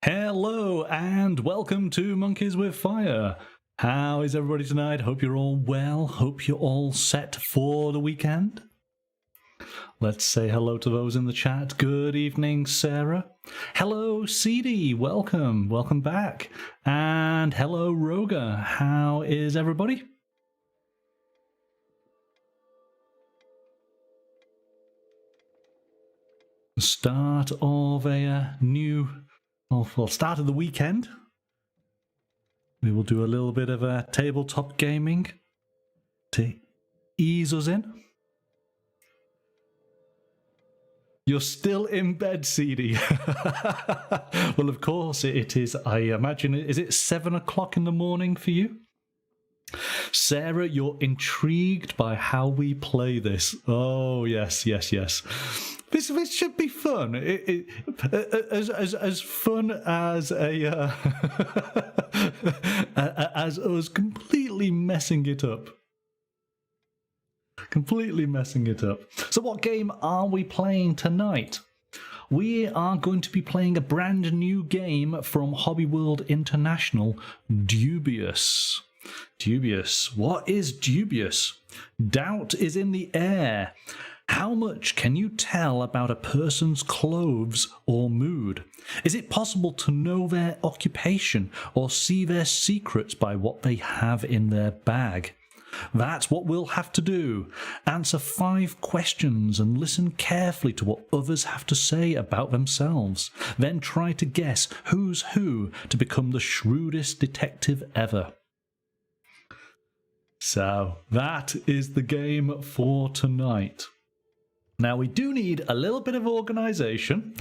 Hello and welcome to Monkeys with Fire. How is everybody tonight? Hope you're all well. Hope you're all set for the weekend. Let's say hello to those in the chat. Good evening, Sarah. Hello, CD. Welcome. Welcome back. And hello, Roga. How is everybody? Start of a new... well, start of the weekend. We will do a little bit of a tabletop gaming to ease us in. You're still in bed, CD. Well, of course it is. I imagine, is it 7 o'clock in the morning for you? Sarah, you're intrigued by how we play this. Oh, yes. This should be fun. As fun as as us completely messing it up. So what game are we playing tonight? We are going to be playing a brand new game from Hobby World International, Dubious. Dubious. What is dubious? Doubt is in the air. How much can you tell about a person's clothes or mood? Is it possible to know their occupation or see their secrets by what they have in their bag? That's what we'll have to do. Answer 5 questions and listen carefully to what others have to say about themselves. Then try to guess who's who to become the shrewdest detective ever. So, that is the game for tonight. Now, we do need a little bit of organisation,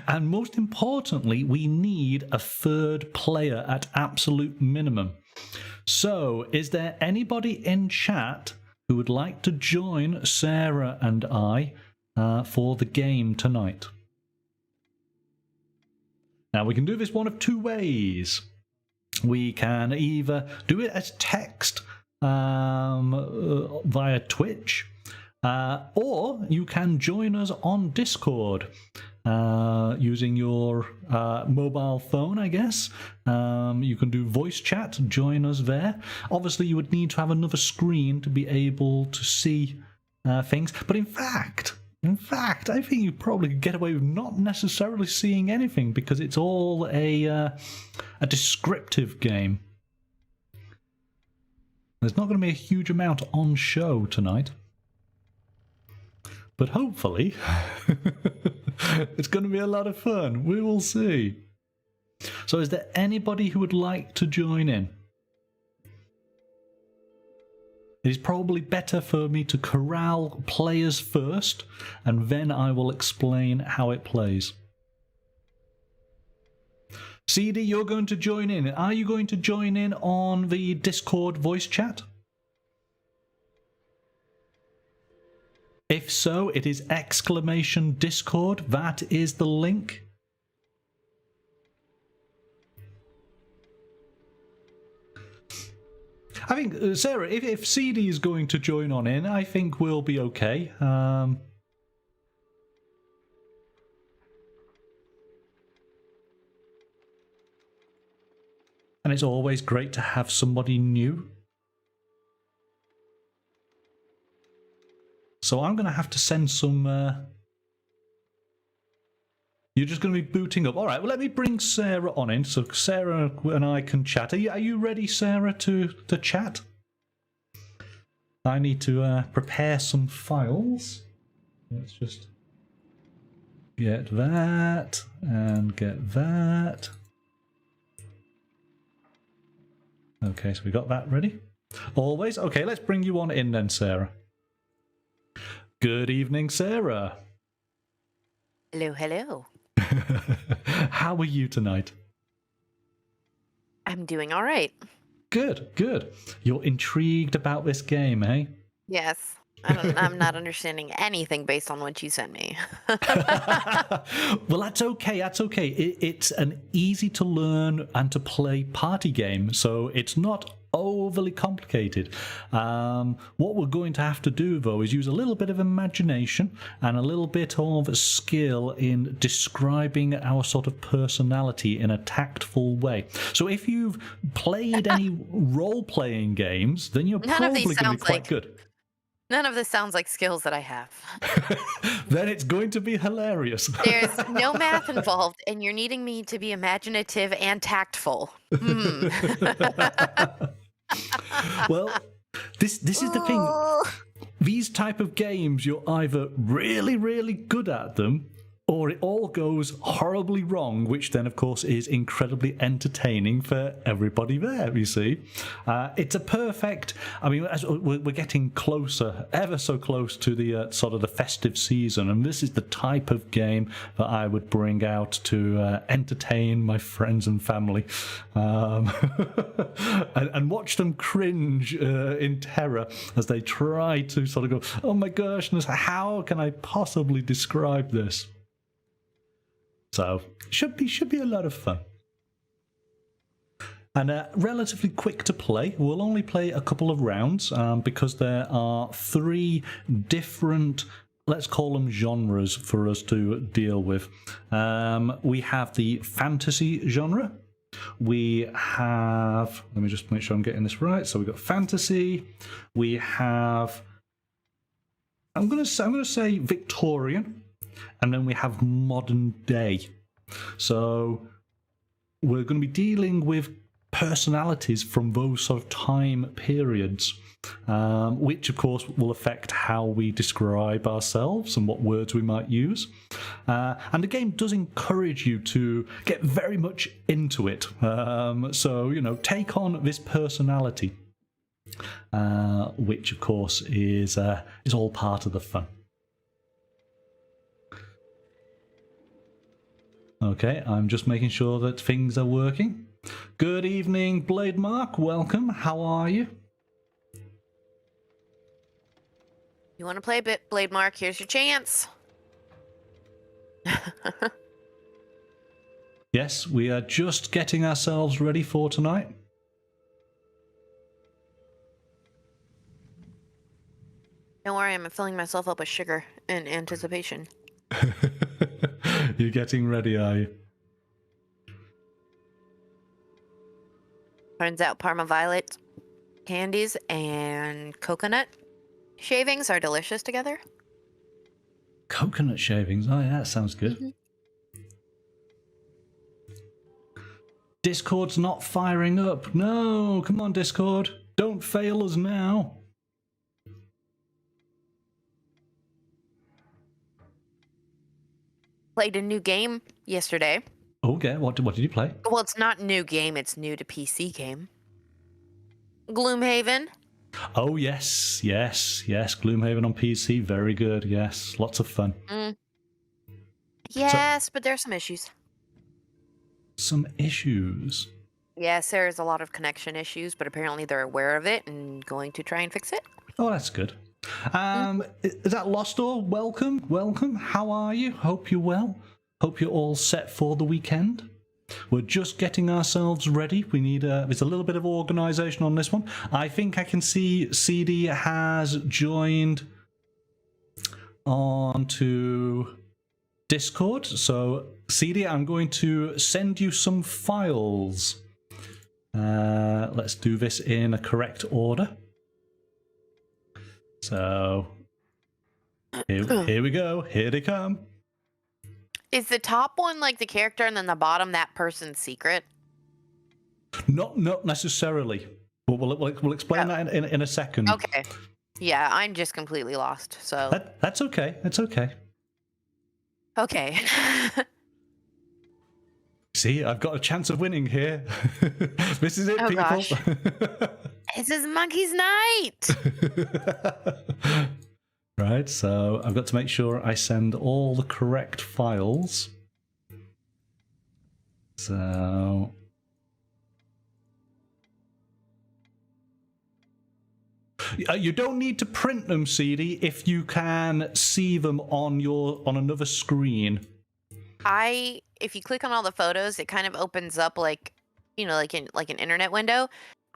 and most importantly, we need a third player at absolute minimum. So, is there anybody in chat who would like to join Sarah and I for the game tonight? Now, we can do this one of 2 ways. We can either do it as text via Twitch, or you can join us on Discord using your mobile phone, I guess. You can do voice chat, join us there. Obviously, you would need to have another screen to be able to see things. But in fact, I think you probably could get away with not necessarily seeing anything because it's all a descriptive game. There's not going to be a huge amount on show tonight. But hopefully, it's going to be a lot of fun. We will see. So is there anybody who would like to join in? It is probably better for me to corral players first, and then I will explain how it plays. CD, you're going to join in. Are you going to join in on the Discord voice chat? If so, it is !Discord. That is the link. I think, Sarah, if CD is going to join on in, I think we'll be okay. And it's always great to have somebody new. So I'm going to have to send some... You're just going to be booting up. All right, well, let me bring Sarah on in so Sarah and I can chat. Are you ready, Sarah, to chat? I need to prepare some files. Let's just get that and get that. Okay, so we got that ready. Always? Okay, let's bring you on in then, Sarah. Good evening, Sarah. Hello. How are you tonight? I'm doing all right. Good. You're intrigued about this game, eh? Yes. I'm not understanding anything based on what you sent me. Well, that's okay. It's an easy to learn and to play party game, so it's not overly complicated. What we're going to have to do, though, is use a little bit of imagination and a little bit of skill in describing our sort of personality in a tactful way. So if you've played any role-playing games, then you're probably going to be quite good. None of this sounds like skills that I have. Then it's going to be hilarious. There's no math involved, and you're needing me to be imaginative and tactful. Well, this is the thing. These type of games, you're either really, really good at them, or it all goes horribly wrong, which then, of course, is incredibly entertaining for everybody there, you see. It's a perfect... I mean, as we're getting closer, ever so close to the sort of the festive season, and this is the type of game that I would bring out to entertain my friends and family, and watch them cringe in terror as they try to sort of go, oh my gosh, how can I possibly describe this? So should be a lot of fun. And relatively quick to play. We'll only play a couple of rounds because there are 3 different, let's call them genres for us to deal with. We have the fantasy genre. We have, let me just make sure I'm getting this right. So we've got fantasy. We have, I'm gonna say Victorian. And then we have modern day. So we're going to be dealing with personalities from those sort of time periods, which of course will affect how we describe ourselves and what words we might use. And the game does encourage you to get very much into it. So, you know, take on this personality, which of course is all part of the fun. Okay, I'm just making sure that things are working. Good evening, Blade Mark. Welcome. How are you? You want to play a bit, Blade Mark? Here's your chance. Yes, we are just getting ourselves ready for tonight. Don't worry, I'm filling myself up with sugar in anticipation. You're getting ready, are you? Turns out Parma Violet candies and coconut shavings are delicious together. Coconut shavings? Oh, yeah, that sounds good. Mm-hmm. Discord's not firing up. No, come on, Discord. Don't fail us now. Played a new game yesterday. Okay, what did you play? Well, it's not new game, it's new to PC game. Gloomhaven. Oh, yes. Gloomhaven on PC, very good, yes. Lots of fun. Yes, but there are some issues. Some issues? Yes, there's a lot of connection issues, but apparently they're aware of it and going to try and fix it. Oh, that's good. Is that Lostor? Welcome. How are you? Hope you're well. Hope you're all set for the weekend. We're just getting ourselves ready. We need there's a little bit of organisation on this one. I think I can see CD has joined onto Discord. So CD, I'm going to send you some files. Let's do this in a correct order. So here we go. Here they come. Is the top one like the character and then the bottom that person's secret? Not necessarily. But we'll explain that in a second. Okay. Yeah, I'm just completely lost. So that's okay. That's okay. Okay. See, I've got a chance of winning here. This is it, people. Gosh. This is Monkey's Night. Right, so I've got to make sure I send all the correct files. So you don't need to print them, CD, if you can see them on another screen. If you click on all the photos, it kind of opens up like an internet window.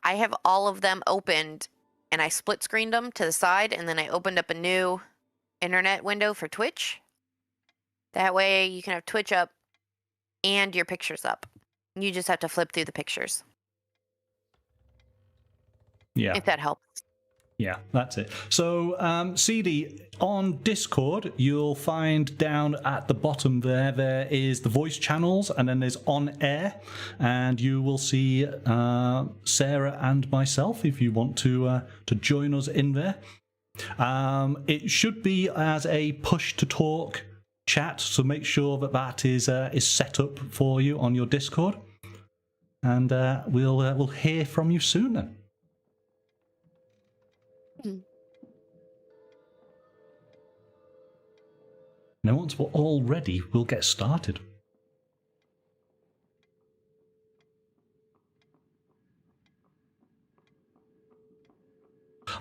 I have all of them opened, and I split screened them to the side, and then I opened up a new internet window for Twitch. That way you can have Twitch up and your pictures up. You just have to flip through the pictures. Yeah. If that helps. Yeah, that's it. So, CD, on Discord, you'll find down at the bottom there is the voice channels, and then there's on air, and you will see Sarah and myself if you want to join us in there. It should be as a push to talk chat, so make sure that is set up for you on your Discord, and we'll hear from you soon then. Now, once we're all ready, we'll get started.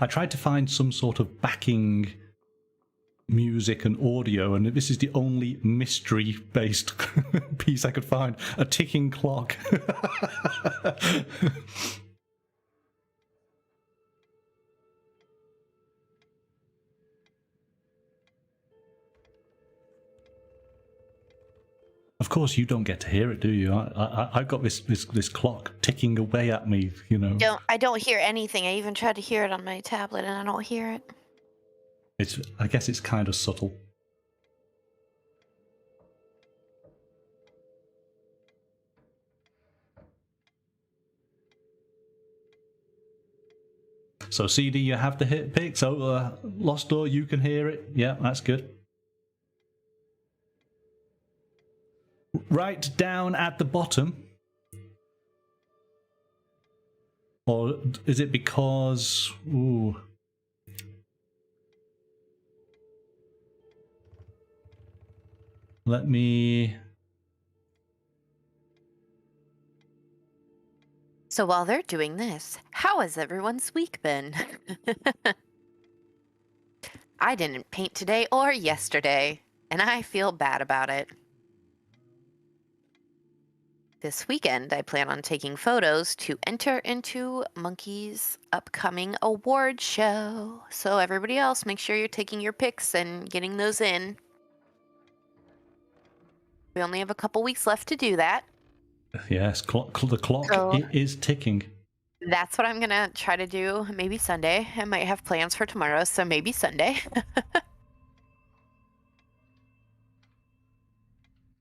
I tried to find some sort of backing music and audio, and this is the only mystery-based piece I could find. A ticking clock. Of course, you don't get to hear it, do you? I've got this clock ticking away at me, you know. I don't hear anything. I even tried to hear it on my tablet, and I don't hear it. I guess it's kind of subtle. So CD, you have the hit pick. So Lost Door, you can hear it. Yeah, that's good. Right down at the bottom. Or is it because... Ooh. Let me... So while they're doing this, how has everyone's week been? I didn't paint today or yesterday, and I feel bad about it. This weekend, I plan on taking photos to enter into Monkey's upcoming award show. So everybody else, make sure you're taking your pics and getting those in. We only have a couple weeks left to do that. Yes, the clock is ticking. That's what I'm going to try to do maybe Sunday. I might have plans for tomorrow, so maybe Sunday.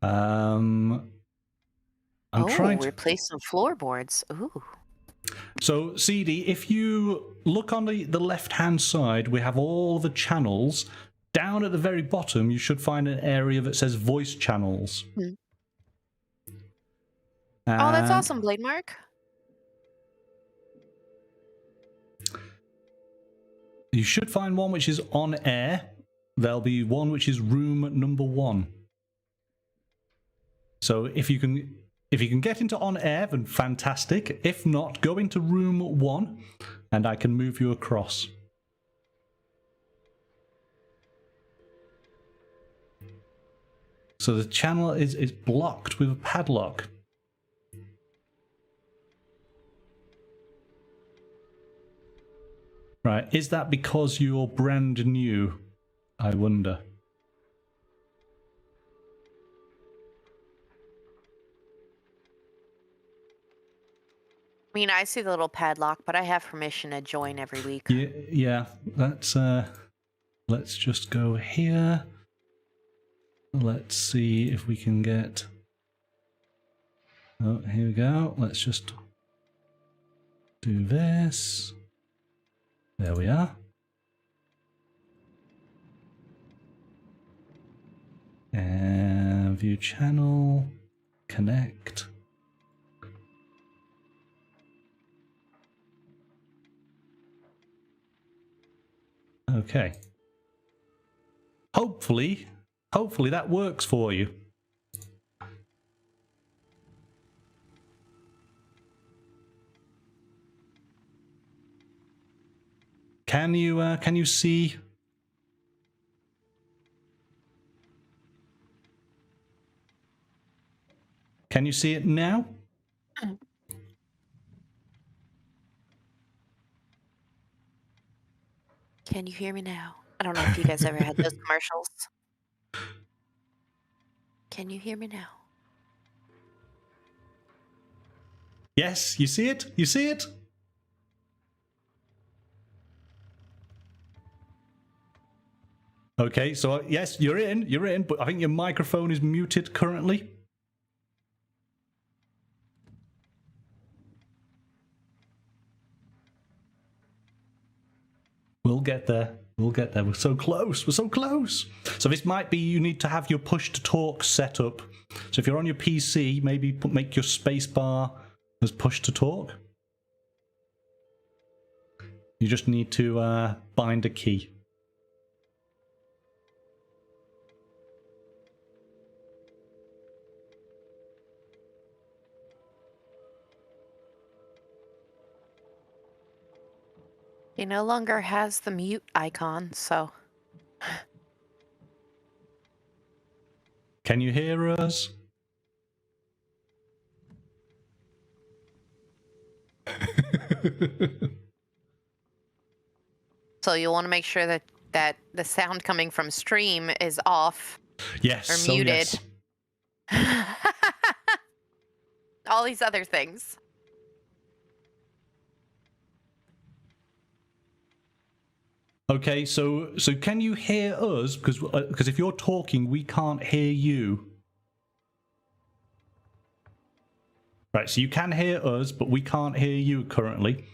I'm trying to replace some floorboards. Ooh. So, CD, if you look on the left-hand side, we have all the channels. Down at the very bottom, you should find an area that says voice channels. Oh, that's awesome, Blade Mark. You should find one which is on air. There'll be one which is room number 1. So if you can get into on air, then fantastic. If not, go into room 1 and I can move you across. So the channel is blocked with a padlock. Right, is that because you're brand new? I wonder. I mean, I see the little padlock, but I have permission to join every week. Yeah, that's let's just go here. Let's see if we can get... Oh, here we go. Let's just do this. There we are. And view channel, connect. Okay. Hopefully that works for you. Can you see? Can you see it now? Can you hear me now? I don't know if you guys ever had those commercials. Can you hear me now? Yes, you see it? You see it? Okay, so yes, you're in, but I think your microphone is muted currently. We'll get there. We'll get there. We're so close. We're so close. So this might be you need to have your push to talk set up. So if you're on your PC, maybe make your space bar as push to talk. You just need to bind a key. He no longer has the mute icon, so... Can you hear us? So you'll want to make sure that the sound coming from stream is off. Yes. Or muted. Yes. All these other things. Okay, so can you hear us? Because if you're talking, we can't hear you. Right, so you can hear us, but we can't hear you currently.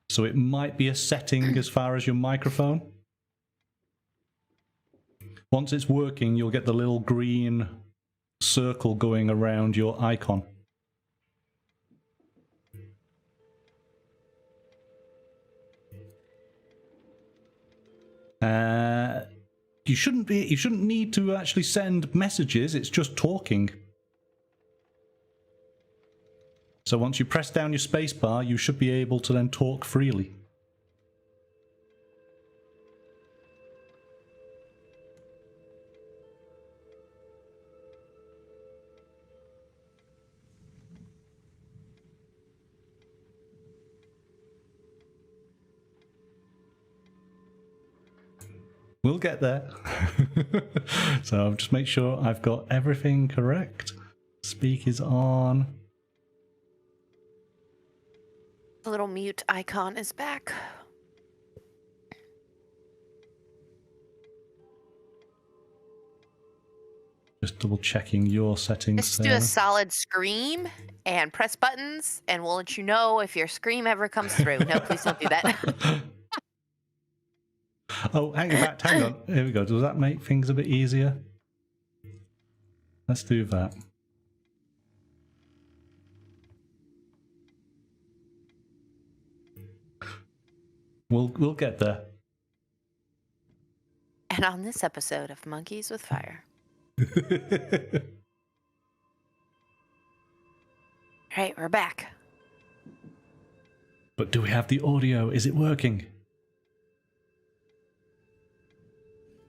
So it might be a setting as far as your microphone. Once it's working, you'll get the little green circle going around your icon. You shouldn't need to actually send messages, it's just talking. So once you press down your spacebar, you should be able to then talk freely. We'll get there. So I'll just make sure I've got everything correct. Speak is on. The little mute icon is back. Just double checking your settings. Just do a solid scream and press buttons, and we'll let you know if your scream ever comes through. No, please don't do that. Oh, hang on. Here we go. Does that make things a bit easier? Let's do that. We'll get there. And on this episode of Monkeys with Fire. Right, we're back. But do we have the audio? Is it working?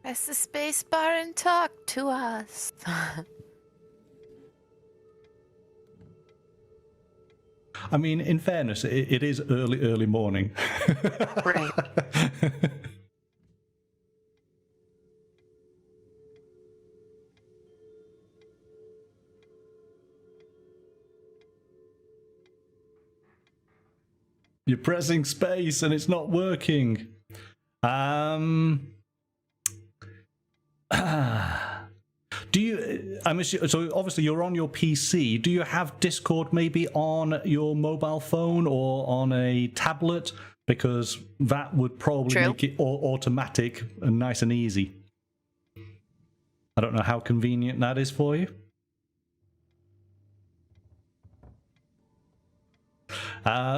Press the space bar and talk to us. I mean, in fairness, it is early morning. Right. You're pressing space and it's not working. Do you? So obviously you're on your PC. Do you have Discord maybe on your mobile phone or on a tablet? Because that would probably make it automatic and nice and easy. I don't know how convenient that is for you.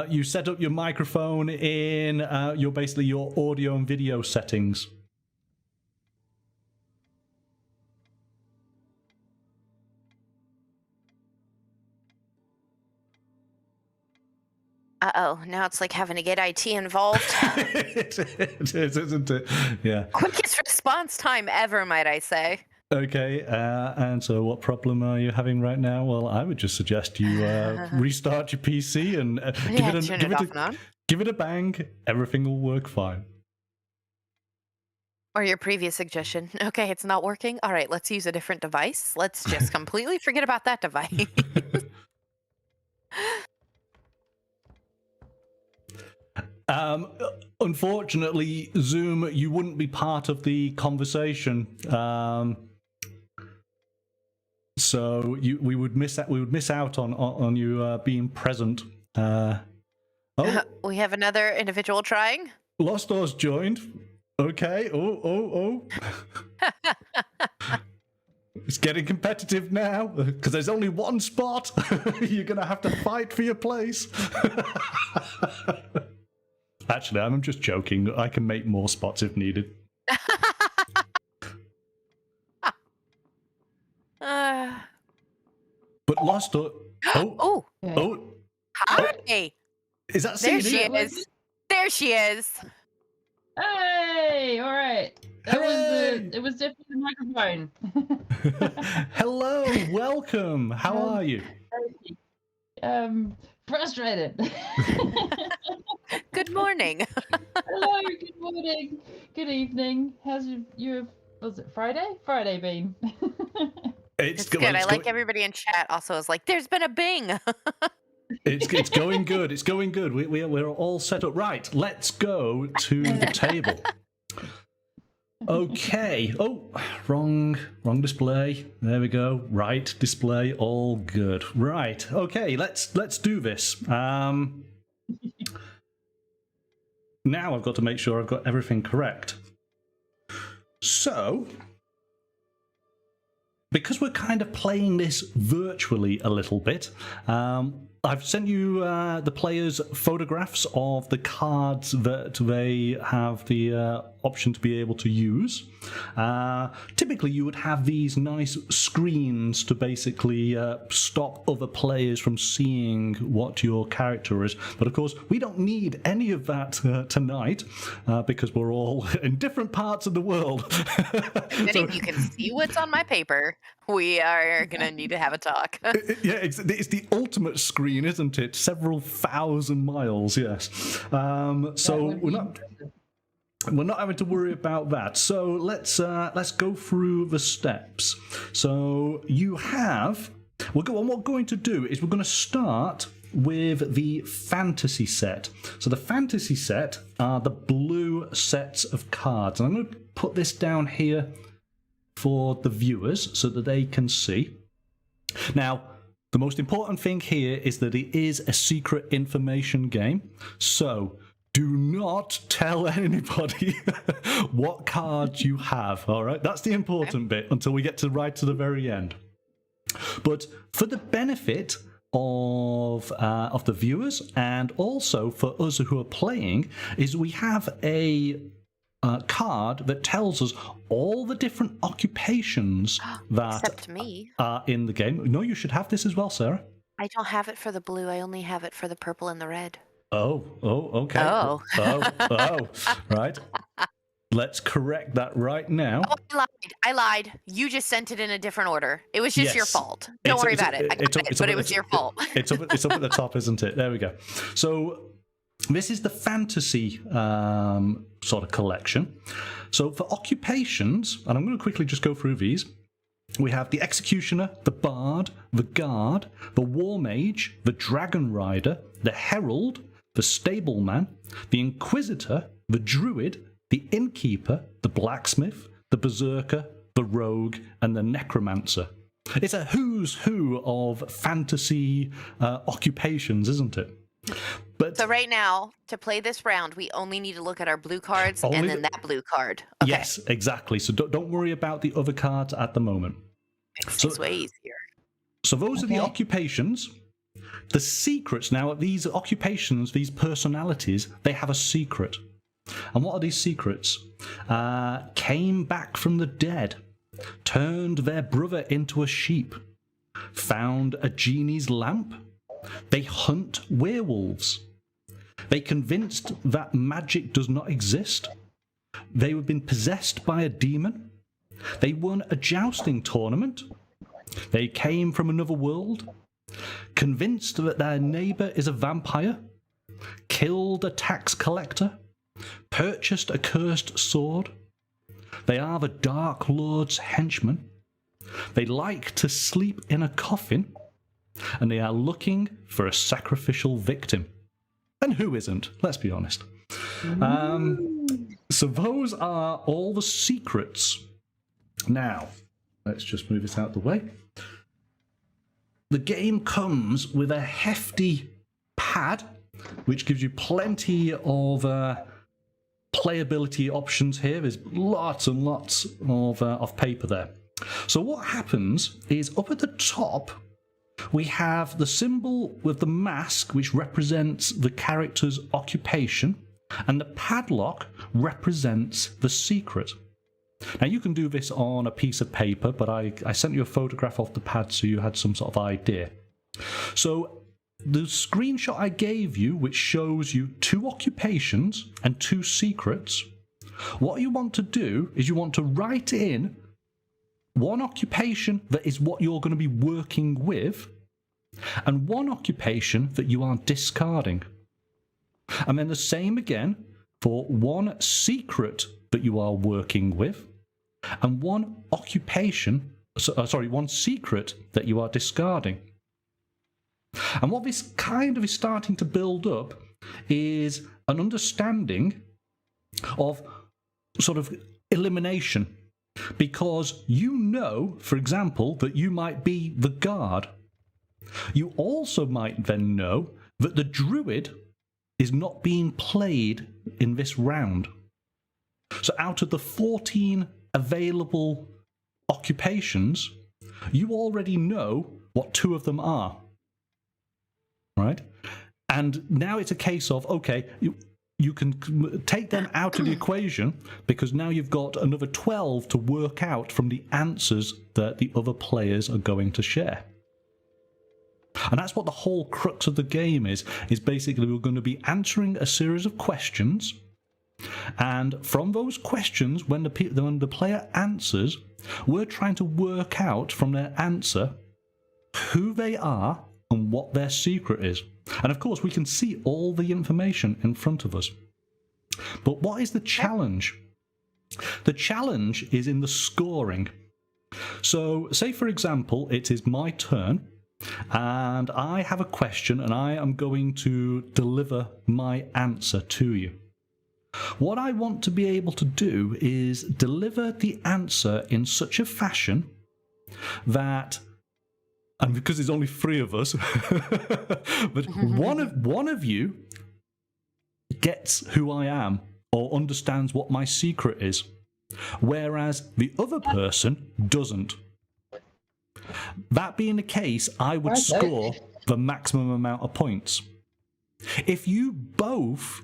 You set up your microphone in your audio and video settings. Uh-oh, now it's like having to get IT involved. It is, isn't it? Yeah. Quickest response time ever, might I say. Okay, and so what problem are you having right now? Well, I would just suggest you restart your PC and give it a bang. Everything will work fine. Or your previous suggestion. Okay, it's not working. All right, let's use a different device. Let's just completely forget about that device. Unfortunately, Zoom, you wouldn't be part of the conversation. So we would miss out on you being present. We have another individual trying. Lost Doors joined. Okay. Oh. It's getting competitive now because there's only one spot. You're gonna have to fight for your place. Actually, I'm just joking. I can make more spots if needed. But Lost Doors. Oh. Hi. Is that there CD? She is. There she is. Hey, all right. It was definitely the microphone. Hello, welcome. How are you? Frustrated. Good morning. Hello, good morning, good evening. How's your was it Friday? Friday been? It's good. I like everybody in chat also is like, there's been a bing. It's going good. It's going good. We're all set up. Right, let's go to the table. Okay. Oh, wrong display. There we go. Right display. All good. Right. Okay. Let's do this. Now I've got to make sure I've got everything correct. So, because we're kind of playing this virtually a little bit, I've sent you the players' photographs of the cards that they have the option to be able to use. Typically, you would have these nice screens to basically stop other players from seeing what your character is. But of course, we don't need any of that tonight because we're all in different parts of the world. So, if you can see what's on my paper, we are going to need to have a talk. Yeah, it's the ultimate screen, isn't it? Several thousand miles, yes. So we're not having to worry about that. So let's go through the steps. So you have. What we're going to do is we're going to start with the fantasy set. So the fantasy set are the blue sets of cards. And I'm going to put this down here for the viewers so that they can see. Now, the most important thing here is that it is a secret information game. So do not tell anybody what cards you have, all right? That's the important bit until we get to the very end. But for the benefit of the viewers and also for us who are playing, is we have a card that tells us all the different occupations that Except me. Are in the game. No, you should have this as well, Sarah. I don't have it for the blue. I only have it for the purple and the red. Oh, okay. Oh, right. Let's correct that right now. Oh, I lied. You just sent it in a different order. It was just your fault. Don't worry about it. I got it, but it was your fault. It's up at the top, isn't it? There we go. So this is the fantasy sort of collection. So for occupations, and I'm going to quickly just go through these. We have the Executioner, the Bard, the Guard, the War Mage, the Dragon Rider, the Herald, the Stableman, the Inquisitor, the Druid, the Innkeeper, the Blacksmith, the Berserker, the Rogue, and the Necromancer. It's a who's who of fantasy occupations, isn't it? But so right now, to play this round, we only need to look at our blue cards and then that blue card. Okay. Yes, exactly. So don't worry about the other cards at the moment. Makes things way easier. So those are the occupations. The secrets, now these occupations, these personalities, they have a secret. And what are these secrets? Came back from the dead, turned their brother into a sheep, found a genie's lamp, they hunt werewolves, they convinced that magic does not exist, they have been possessed by a demon, They won a jousting tournament. They came from another world. Convinced that their neighbour is a vampire. Killed a tax collector. Purchased a cursed sword. They are the Dark Lord's henchmen. They like to sleep in a coffin. And they are looking for a sacrificial victim. And who isn't? Let's be honest. So those are all the secrets. Now, let's just move this out of the way. The game comes with a hefty pad, which gives you plenty of playability options here. There's lots and lots of paper there. So what happens is up at the top, we have the symbol with the mask, which represents the character's occupation, and the padlock represents the secret. Now, you can do this on a piece of paper, but I sent you a photograph of the pad so you had some sort of idea. So the screenshot I gave you, which shows you 2 occupations and 2 secrets, what you want to do is you want to write in 1 occupation that is what you're going to be working with, and 1 occupation that you are discarding. And then the same again for 1 secret that you are working with, and 1 occupation, 1 secret that you are discarding. And what this kind of is starting to build up is an understanding of sort of elimination. Because you know, for example, that you might be the guard. You also might then know that the druid is not being played in this round. So out of the 14 available occupations, you already know what 2 of them are. Right? And now it's a case of, okay, you can take them out of the equation because now you've got another 12 to work out from the answers that the other players are going to share. And that's what the whole crux of the game is basically we're going to be answering a series of questions, and from those questions, when the player answers, we're trying to work out from their answer who they are and what their secret is. And of course, we can see all the information in front of us. But what is the challenge? The challenge is in the scoring. So, say for example, it is my turn, and I have a question, and I am going to deliver my answer to you. What I want to be able to do is deliver the answer in such a fashion that, and because there's only 3 of us, but one of you gets who I am or understands what my secret is, whereas the other person doesn't. That being the case, I would score the maximum amount of points. If you both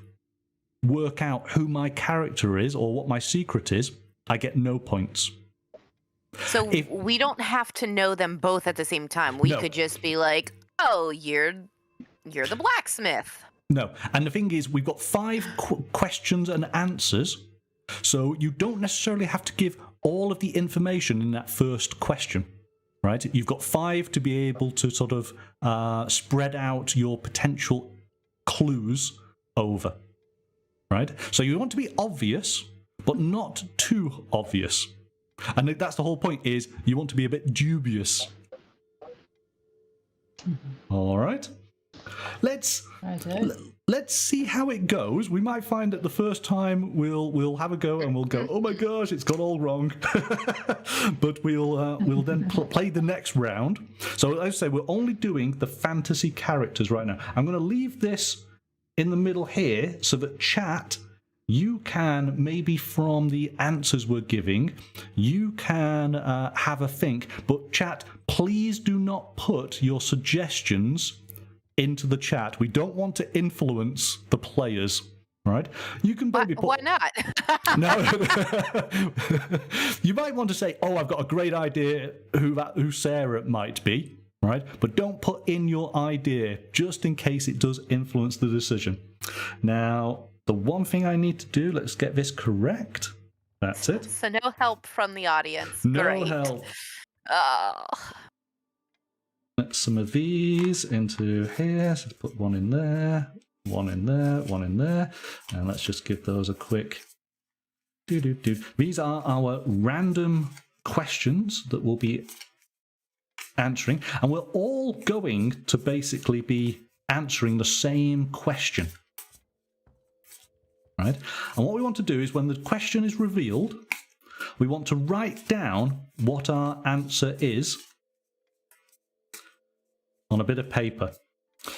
work out who my character is or what my secret is, I get no points. So we don't have to know them both at the same time. We could just be like, oh, you're the blacksmith. No. And the thing is, we've got 5 questions and answers, so you don't necessarily have to give all of the information in that first question, right? You've got 5 to be able to sort of spread out your potential clues over, right? So you want to be obvious, but not too obvious. And that's the whole point, is you want to be a bit dubious. All right. Let's see how it goes. We might find that the first time we'll have a go and we'll go, oh my gosh, it's gone all wrong. But we'll then play the next round. So as I say, we're only doing the fantasy characters right now. I'm going to leave this in the middle here so that chat, you can, maybe from the answers we're giving, you can have a think. But chat, please do not put your suggestions into the chat. We don't want to influence the players, right? You can maybe put... Why not? No. You might want to say, oh, I've got a great idea who Sarah might be, right? But don't put in your idea, just in case it does influence the decision. Now, the one thing I need to do, let's get this correct. That's it. So no help from the audience. No Great. help. Oh. Put some of these into here. So put one in there, one in there, one in there. And let's just give those a quick do. These are our random questions that we'll be answering. And we're all going to basically be answering the same question. Right? And what we want to do is when the question is revealed, we want to write down what our answer is on a bit of paper.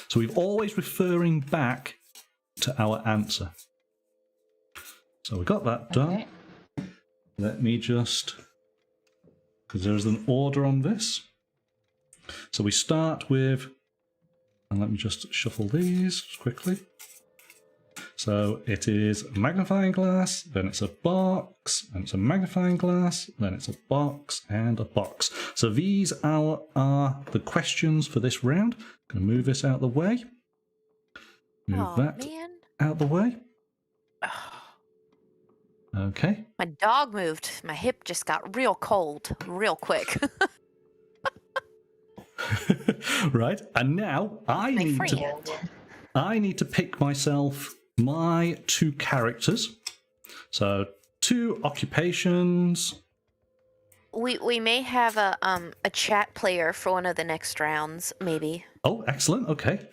So we're always referring back to our answer. So we got that done. Okay. Let me just, because there's an order on this. So we start with, and let me just shuffle these quickly. So it is a magnifying glass, then it's a box, and it's a magnifying glass, then it's a box and a box. So these are the questions for this round. I'm going to move this out of the way. Move that out of the way. Okay. My dog moved. My hip just got real cold real quick. Right. And now I need to pick myself my 2 characters. So 2 occupations. We may have a chat player for one of the next rounds, maybe. Oh, excellent. Okay.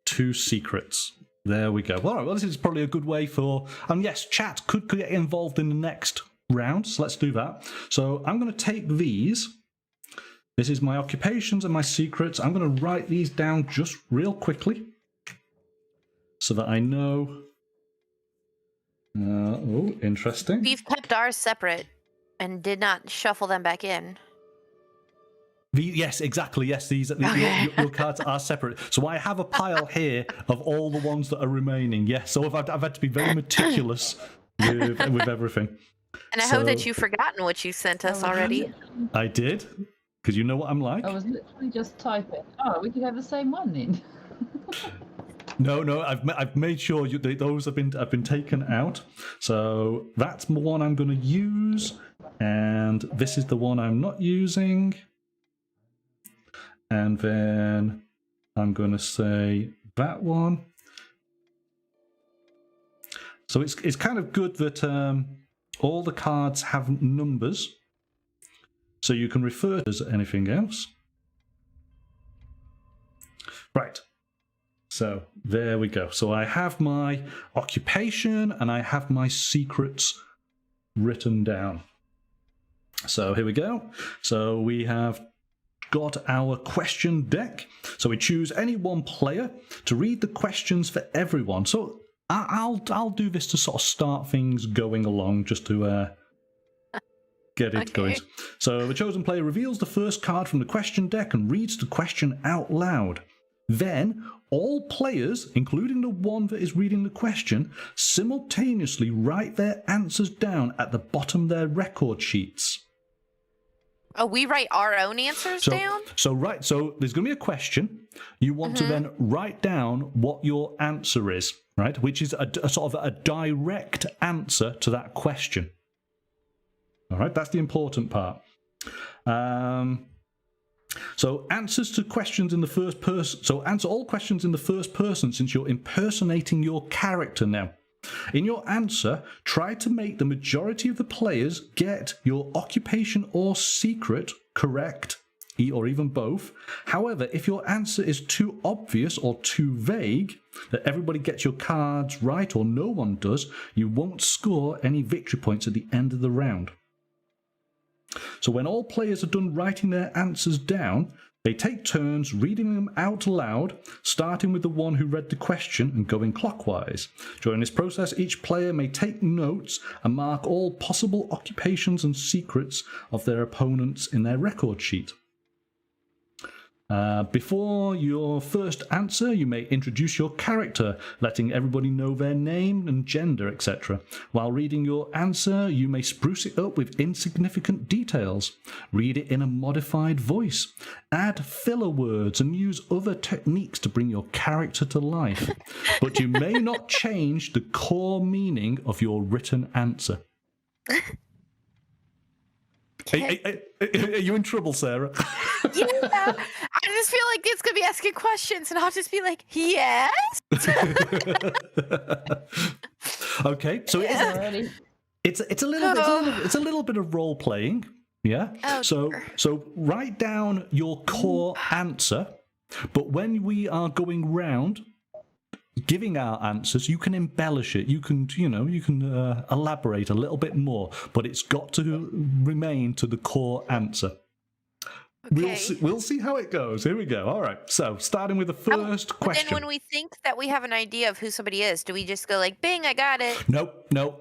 2 secrets. There we go. All right. Well, this is probably a good way for. And yes, chat could get involved in the next round. So let's do that. So I'm going to take these. This is my occupations and my secrets. I'm going to write these down just real quickly so that I know. Oh, interesting. We've kept ours separate and did not shuffle them back in. Yes, exactly. Yes, these your cards are separate. So I have a pile here of all the ones that are remaining. Yes, so I've had to be very meticulous with everything. And I hope that you've forgotten what you sent us already. I did, because you know what I'm like. I was literally just typing. Oh, we could have the same one then. No, I've made sure those have been taken out. So that's the one I'm going to use, and this is the one I'm not using. And then I'm going to say that one. So it's kind of good that all the cards have numbers, so you can refer to anything else. Right. So there we go. So I have my occupation and I have my secrets written down. So here we go. So we have got our question deck. So we choose any one player to read the questions for everyone. So I'll do this to sort of start things going along, just to get it going. So the chosen player reveals the first card from the question deck and reads the question out loud. Then all players, including the one that is reading the question, simultaneously write their answers down at the bottom of their record sheets. Oh, we write our own answers down? So there's going to be a question. You want to then write down what your answer is, right? Which is a sort of a direct answer to that question. All right, that's the important part. So answers to questions in the first person. So answer all questions in the first person since you're impersonating your character now. In your answer, try to make the majority of the players get your occupation or secret correct, or even both. However, if your answer is too obvious or too vague, that everybody gets your cards right or no one does, you won't score any victory points at the end of the round. So when all players are done writing their answers down, they take turns reading them out loud, starting with the one who read the question and going clockwise. During this process, each player may take notes and mark all possible occupations and secrets of their opponents in their record sheet. Before your first answer, you may introduce your character, letting everybody know their name and gender, etc. While reading your answer, you may spruce it up with insignificant details. Read it in a modified voice. Add filler words and use other techniques to bring your character to life. But you may not change the core meaning of your written answer. Are you in trouble, Sarah? Yeah. I just feel like it's gonna be asking questions, and I'll just be like, yes. Okay, so Alrighty. it's a little bit of role playing, yeah. Oh, so write down your core answer, but when we are going round giving our answers, you can embellish it. You can elaborate a little bit more, but it's got to remain to the core answer. Okay. We'll see how it goes. Here we go. All right. So starting with the first question. Then when we think that we have an idea of who somebody is, do we just go like, "Bing, I got it"? No.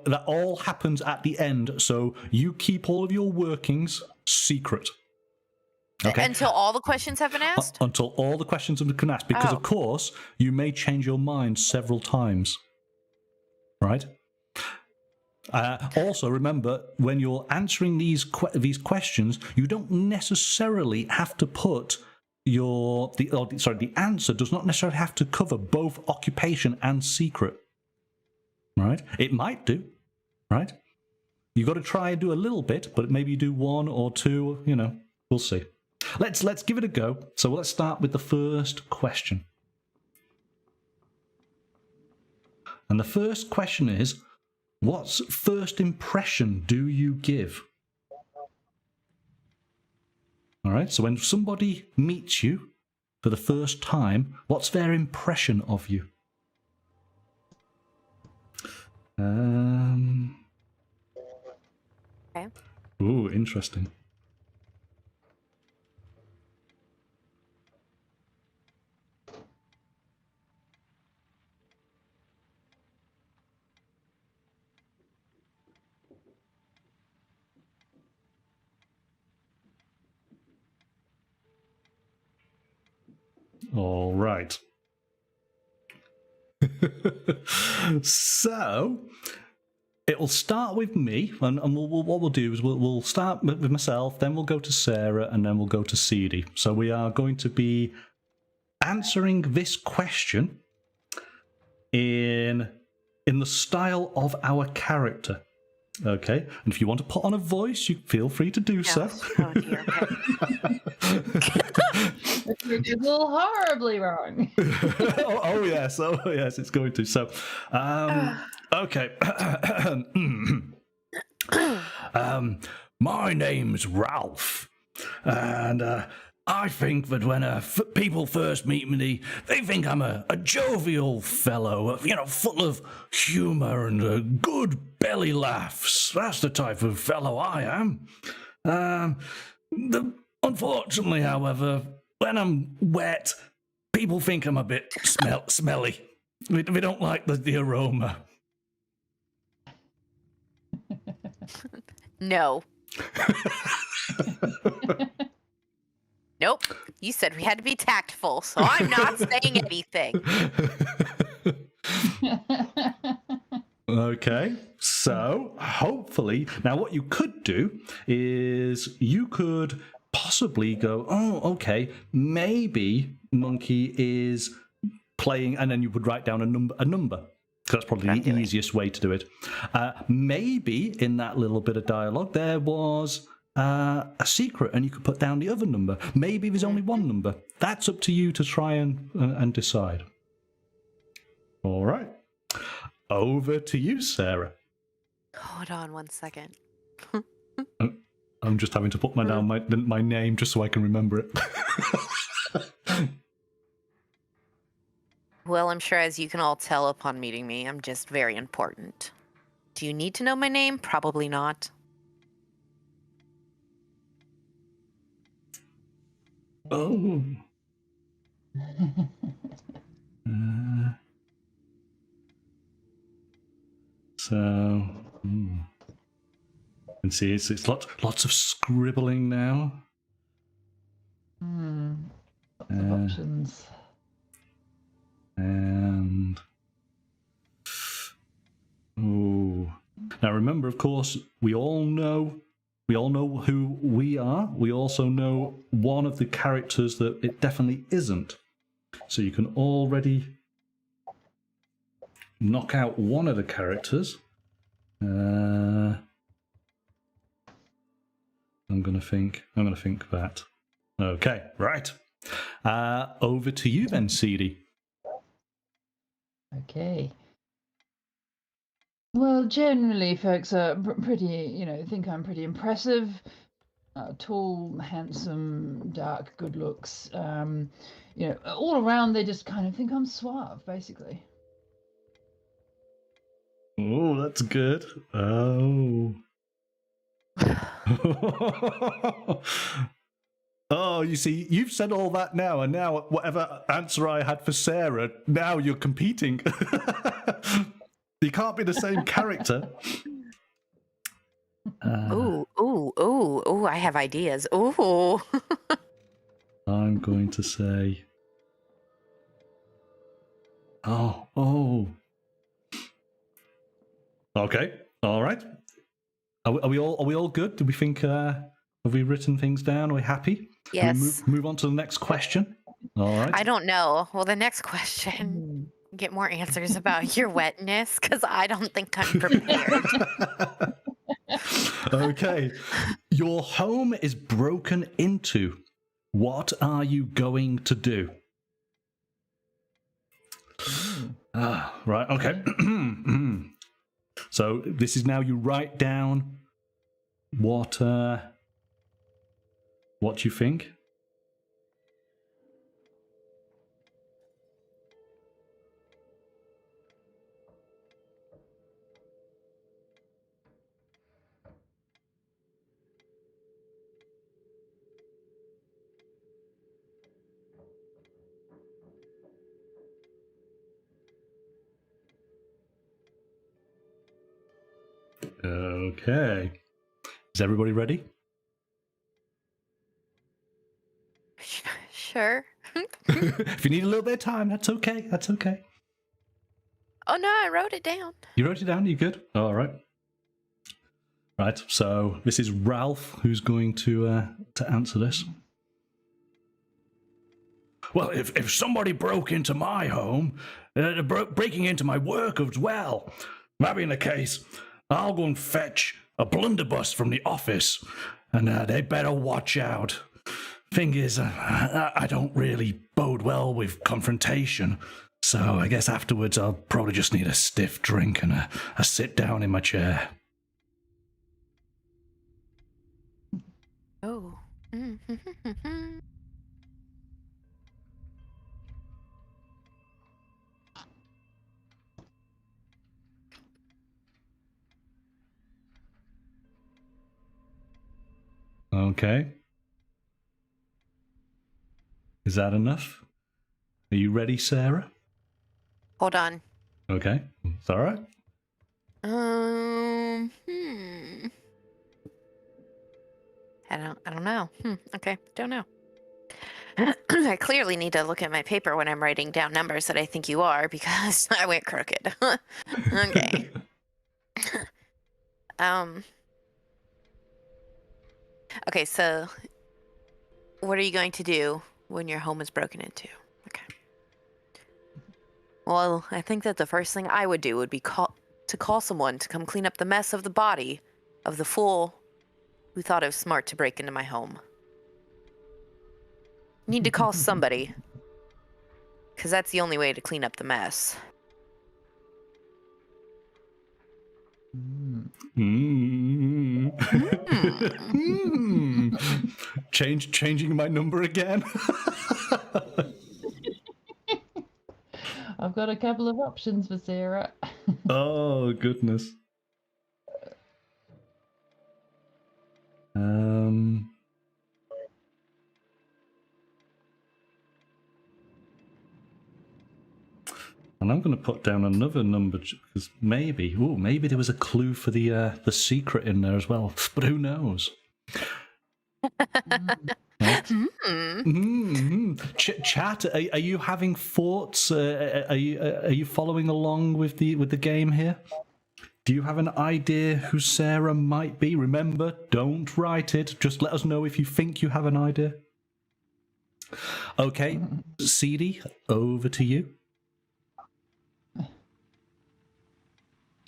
That all happens at the end. So you keep all of your workings secret. Okay. Until all the questions have been asked? Until all the questions have been asked, because of course you may change your mind several times, right? Also, remember, when you're answering these questions, you don't necessarily have to put the answer does not necessarily have to cover both occupation and secret, right? It might do, right? You've got to try and do a little bit, but maybe you do one or two. We'll see. Let's give it a go. So let's start with the first question. And the first question is, what first impression do you give? All right, so when somebody meets you for the first time, what's their impression of you? Okay. Ooh, interesting. All right. So it will start with me, and what we'll do is we'll start with myself, then we'll go to Sarah, and then we'll go to CD. So we are going to be answering this question in the style of our character. Okay, and if you want to put on a voice, you feel free to do so. Oh dear. You're a little horribly wrong. oh yes, it's going to. So, okay. My name's Ralph, and I think that when people first meet me, they think I'm a jovial fellow, full of humour and good belly laughs. That's the type of fellow I am. Unfortunately, however, when I'm wet, people think I'm a bit smelly. They don't like the aroma. No. Nope. You said we had to be tactful, so I'm not saying anything. Okay, so hopefully, now what you could do is you could possibly go, oh, okay, maybe Monkey is playing, and then you would write down a number. That's probably the easiest way to do it. Maybe in that little bit of dialogue there was a secret, and you could put down the other number. Maybe there's only one number. That's up to you to try and decide. All right. Over to you, Sarah. Hold on one second. I'm just having to put down my name just so I can remember it. Well, I'm sure as you can all tell upon meeting me, I'm just very important. Do you need to know my name? Probably not. Oh. And see, it's lots of scribbling now. Lots of options. And now remember, of course, we all know who we are. We also know one of the characters that it definitely isn't. So you can already knock out one of the characters. I'm gonna think that. Okay, right. Over to you then, CD. Okay. Well, generally, folks are pretty, think I'm pretty impressive. Tall, handsome, dark, good looks. All around, they just kind of think I'm suave, basically. Oh, that's good. Oh. Oh, you see, you've said all that now, and now whatever answer I had for Sarah, now you're competing. You can't be the same character. Ooh, I have ideas. Ooh. I'm going to say... Oh. Okay, all right. Are we all good? Do we think... have we written things down? Are we happy? Yes. Can we move on to the next question? All right. I don't know. Well, the next question, get more answers about your wetness, because I don't think I'm prepared. Okay. Your home is broken into. What are you going to do? Right, okay. So this is now you write down what you think. Okay. Is everybody ready? Sure. If you need a little bit of time, that's okay. That's okay. Oh no, I wrote it down. You wrote it down? You good? All right. Right. So this is Ralph who's going to answer this. Well, if somebody broke into my home, breaking into my work as well, that being the case, I'll go and fetch a blunderbuss from the office, and they better watch out. Thing is, I don't really bode well with confrontation, so I guess afterwards I'll probably just need a stiff drink and a sit down in my chair. Oh. Okay. Is that enough? Are you ready, Sarah? Hold on. Okay, it's all right. I don't know. Okay, don't know. I clearly need to look at my paper when I'm writing down numbers that I think you are, because I went crooked. Okay. Okay, so what are you going to do when your home is broken into? Okay. Well, I think that the first thing I would do would be to call someone to come clean up the mess of the body of the fool who thought it was smart to break into my home. Need to call somebody, because that's the only way to clean up the mess. Changing my number again. I've got a couple of options for Sarah. Oh goodness. And I'm going to put down another number because maybe there was a clue for the secret in there as well. But who knows? Right? Chat, are you having thoughts? Are you following along with the game here? Do you have an idea who Sarah might be? Remember, don't write it. Just let us know if you think you have an idea. Okay, CD, over to you.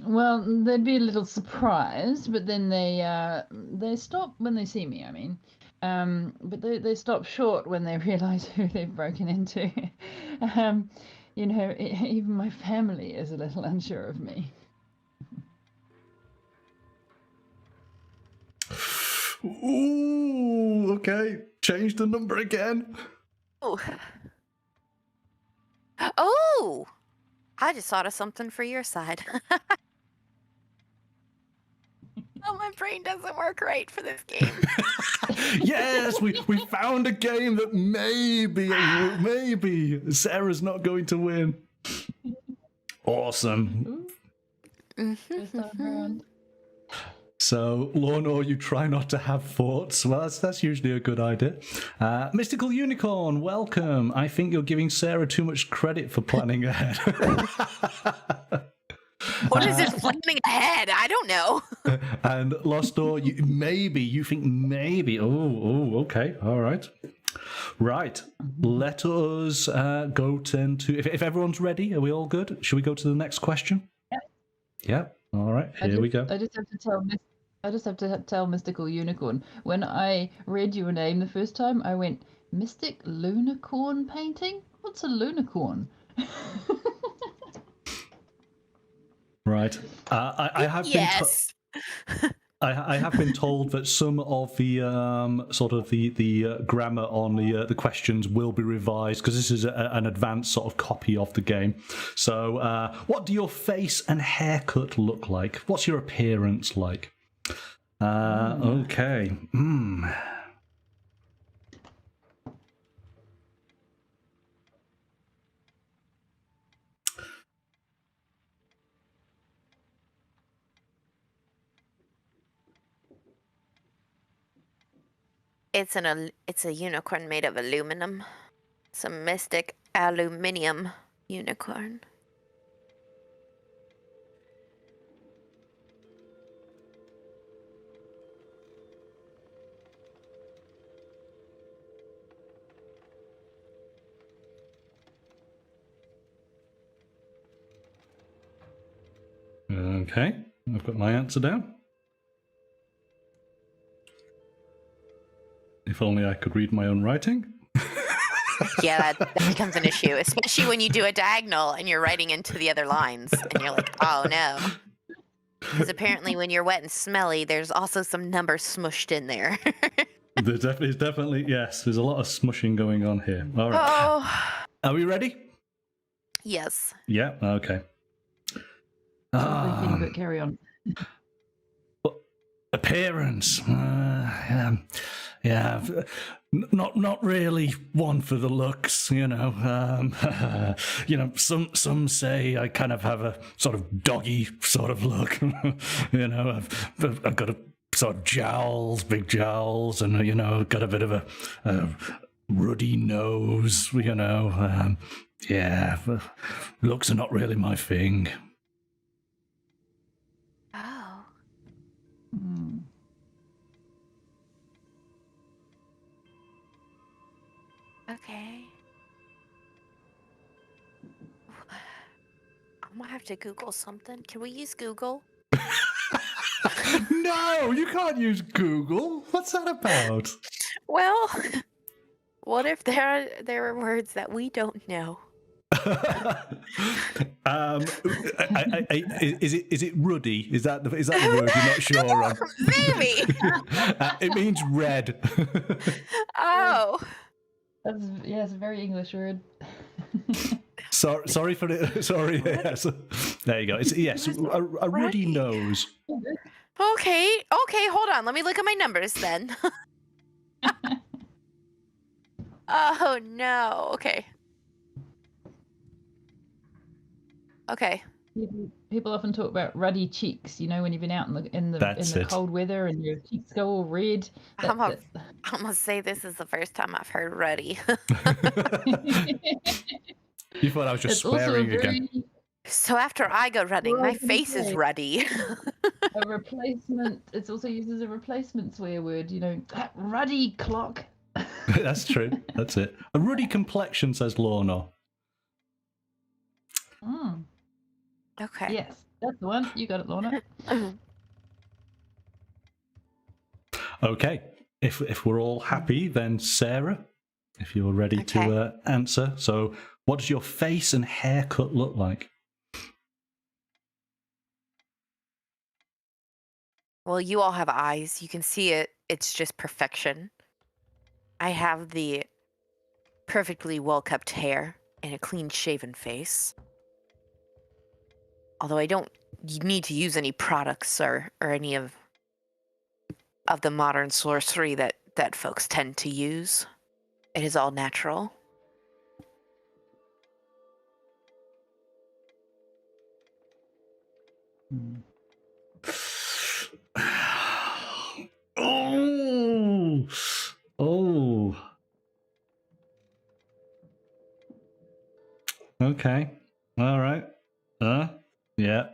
Well, they'd be a little surprised, but then they stop when they see me. I mean, but they stop short when they realise who they've broken into. um, even my family is a little unsure of me. Ooh, okay. Change the number again. Oh. Oh! I just thought of something for your side. Oh, my brain doesn't work right for this game. Yes, we found a game that maybe Sarah's not going to win. Awesome. First time around. So, Lorna, you try not to have thoughts. Well, that's usually a good idea. Mystical Unicorn, welcome. I think you're giving Sarah too much credit for planning ahead. What is this planning ahead? I don't know. And Lost Door, you think maybe. Oh, okay, all right. Right, let us go to. If everyone's ready, are we all good? Should we go to the next question? Yep. All right, here we go. I just have to tell Mystical Unicorn. When I read your name the first time, I went, Mystic Lunicorn painting? What's a lunicorn? Right. I have yes. I have been told that some of the sort of the grammar on the questions will be revised because this is an advanced sort of copy of the game. So, what do your face and haircut look like? What's your appearance like? Okay. It's a unicorn made of aluminum. It's a mystic aluminium unicorn. Okay, I've got my answer down. If only I could read my own writing. Yeah, that becomes an issue, especially when you do a diagonal and you're writing into the other lines, and you're like, oh no. Because apparently when you're wet and smelly, there's also some numbers smushed in there. There's definitely, yes, there's a lot of smushing going on here. All right. Oh. Are we ready? Yes. Yeah, okay. But carry on. Appearance. Yeah, not really one for the looks, you know. Some say I kind of have a sort of doggy sort of look. You know, I've got a sort of jowls, big jowls, and got a bit of a ruddy nose. You know, yeah, looks are not really my thing. Oh. Okay. I'm gonna have to Google something. Can we use Google? No, you can't use Google. What's that about? Well, what if there are words that we don't know? Is it ruddy? Is that the word you're not sure on? Maybe. It means red. Oh. It's a very English word. Sorry for it. Sorry. Yes. There you go. Yes, a ruddy nose. Okay. Hold on. Let me look at my numbers then. Oh no. Okay. People often talk about ruddy cheeks. You know, when you've been out in the cold weather and your cheeks go all red. I'm gonna say this is the first time I've heard ruddy. You thought I was just swearing again. So after I go running, my face is ruddy. A replacement. It's also used as a replacement swear word. You know, that ruddy clock. That's true. That's it. A ruddy complexion, says Lorna. Okay. Yes. That's the one. You got it, Lorna. Okay. If we're all happy, then Sarah, if you're ready Okay. to answer. So, what does your face and haircut look like? Well, you all have eyes. You can see it. It's just perfection. I have the perfectly well-kept hair and a clean-shaven face. Although I don't need to use any products or any of the modern sorcery that folks tend to use. It is all natural. Oh, oh. Okay. All right. Yeah.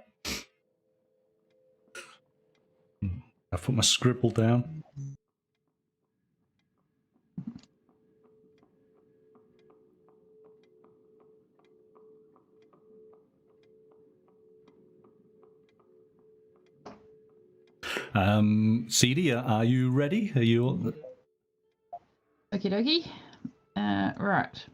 I put my scribble down. CD, are you ready? Are you? Okie dokie. Right.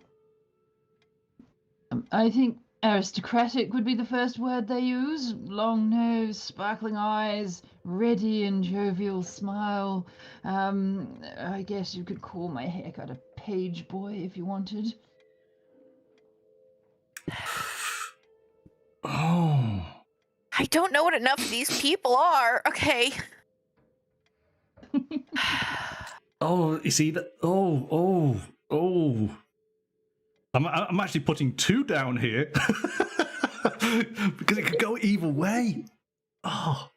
I think aristocratic would be the first word they use. Long nose, sparkling eyes, ready and jovial smile. I guess you could call my haircut a page boy if you wanted. Oh. I don't know what enough of these people are. Okay. Oh, you see that? Oh. I'm actually putting 2 down here because it could go either way. Oh.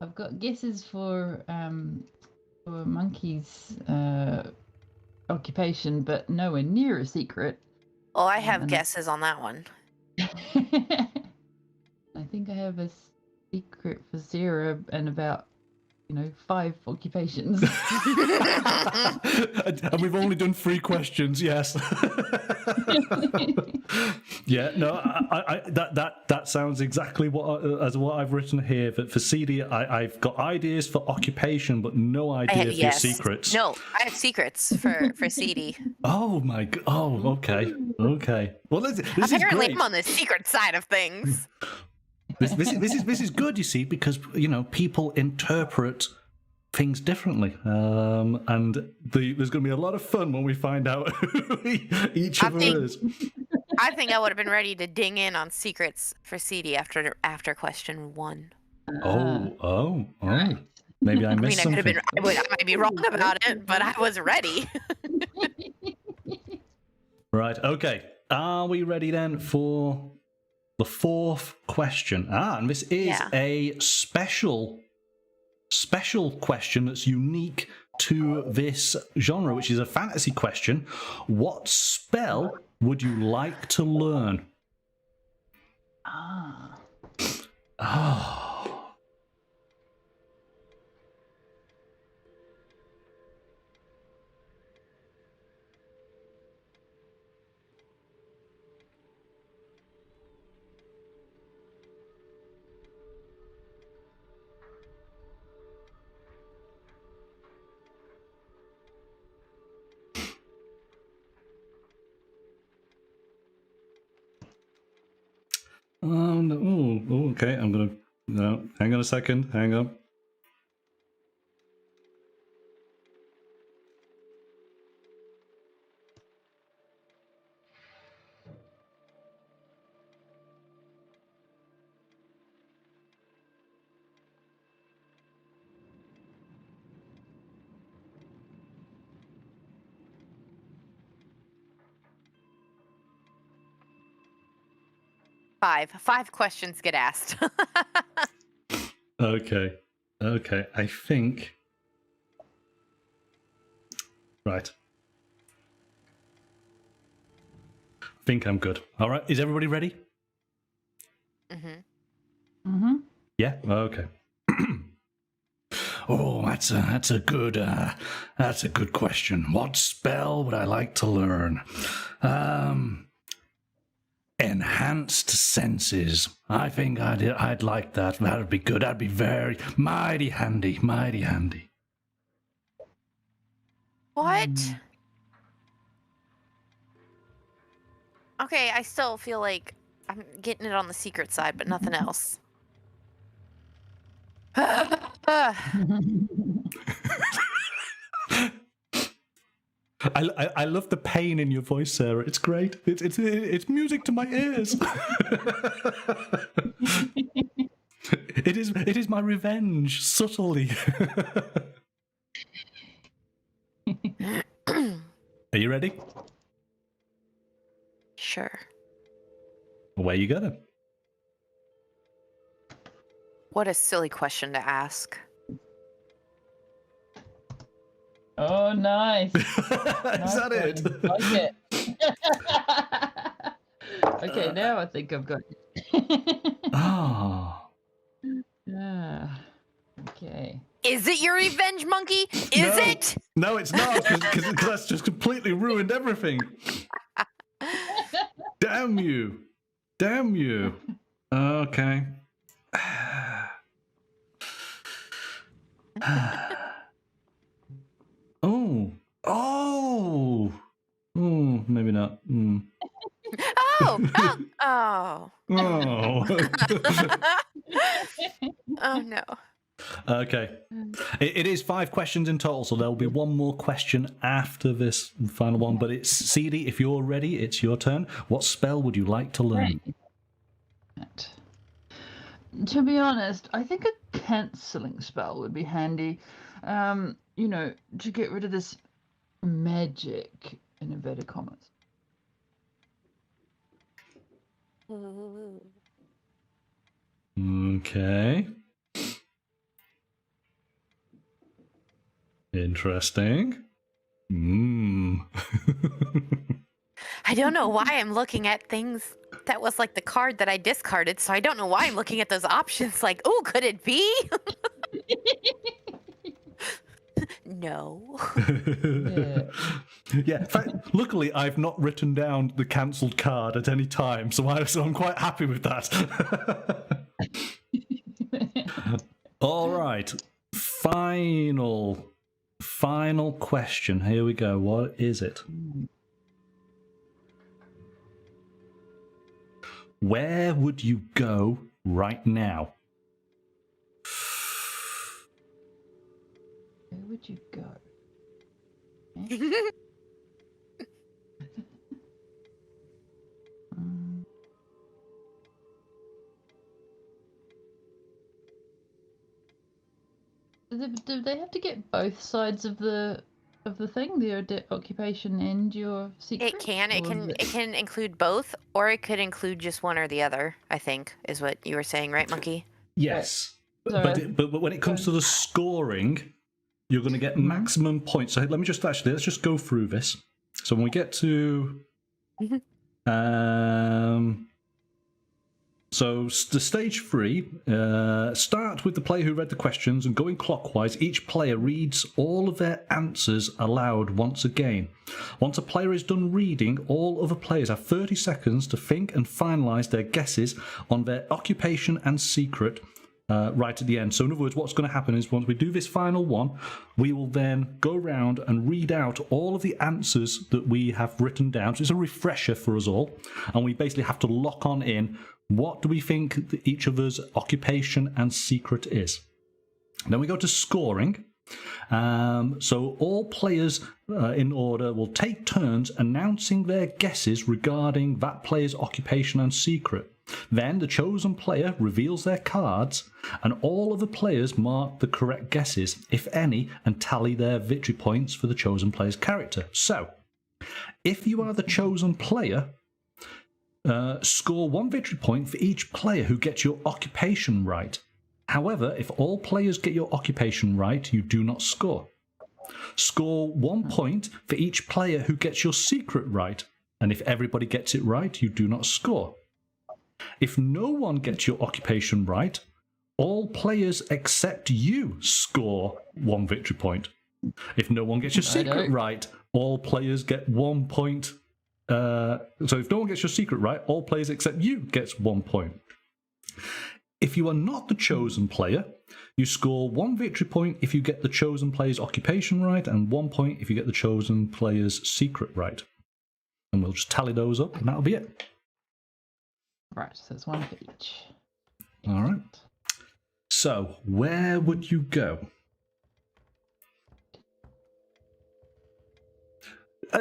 I've got guesses for Monkey's occupation, but nowhere near a secret. Oh, I have and guesses on that one. I think I have a secret for Sarah and about 5 occupations. And we've only done 3 questions. Yes. Yeah. No. That sounds exactly as what I've written here. For CD, I've got ideas for occupation, but no idea for your secrets. No, I have secrets for CD. Oh my god. Oh, okay. Well, this Apparently, is great. I'm on the secret side of things. This is good, you see, because people interpret things differently, and there's going to be a lot of fun when we find out who each of them is. I think I would have been ready to ding in on secrets for CD after question 1. Oh. Maybe I missed something. I might be wrong about it, but I was ready. Right. Okay. Are we ready then for the 4th question? And this is a special question that's unique to this genre, which is a fantasy question. What spell would you like to learn? Oh. No. Okay. No. Hang on a second. Hang on. Five questions get asked. Okay. I think. Right. I think I'm good. All right. Is everybody ready? Mm-hmm. Mm-hmm. Yeah. Okay. Oh, that's a good question. What spell would I like to learn? Enhanced senses. I think I'd like that. That'd be good. That'd be very mighty handy. Mighty handy. What? Okay, I still feel like I'm getting it on the secret side, but nothing else. I love the pain in your voice, Sarah. It's great. It's music to my ears. It is my revenge, subtly. Are you ready? Sure. Where you going? What a silly question to ask. Oh, nice. Is that it? Like it. Okay, now I think I've got it. Ah. Ah, okay. Is it your revenge, monkey? Is No. it? No, it's not, because that's just completely ruined everything. Damn you. Damn you. Okay. Oh, maybe not. Oh. Oh. Oh no. Okay. It is 5 questions in total, so there'll be one more question after this final one. But it's CD. If you're ready, it's your turn. What spell would you like to learn? Right. To be honest, I think a cancelling spell would be handy. To get rid of this magic in inverted commas. Okay. Interesting. I don't know why I'm looking at things. That was like the card that I discarded, so I don't know why I'm looking at those options like, oh, could it be? No. Yeah. In fact, luckily, I've not written down the cancelled card at any time, so I'm quite happy with that. All right. Final question. Here we go. What is it? Where would you go right now? Where would you go? Do they have to get both sides of the thing, your occupation and your secret? It can. It Or can. is It can include both, or it could include just one or the other. I think is what you were saying, right, Monkey? Yes. Sorry. But when it comes to the scoring, you're going to get maximum points. So let's just go through this. So when we get to so the stage 3, start with the player who read the questions, and going clockwise, each player reads all of their answers aloud once again. Once a player is done reading, all other players have 30 seconds to think and finalise their guesses on their occupation and secret right at the end. So in other words, what's going to happen is once we do this final one, we will then go around and read out all of the answers that we have written down. So it's a refresher for us all, and we basically have to lock on in what do we think that each other's occupation and secret is. Then we go to scoring. So all players in order will take turns announcing their guesses regarding that player's occupation and secret. Then the chosen player reveals their cards, and all of the players mark the correct guesses, if any, and tally their victory points for the chosen player's character. So, if you are the chosen player, score 1 victory point for each player who gets your occupation right. However, if all players get your occupation right, you do not score. Score 1 point for each player who gets your secret right, and if everybody gets it right, you do not score. If no one gets your occupation right, all players except you score 1 victory point. If no one gets your secret right, all players get 1 point. So if no one gets your secret right, all players except you gets 1 point. If you are not the chosen player, you score 1 victory point if you get the chosen player's occupation right, and 1 point if you get the chosen player's secret right. And we'll just tally those up, and that'll be it. Right, so it's 1 for each. All right. So, where would you go?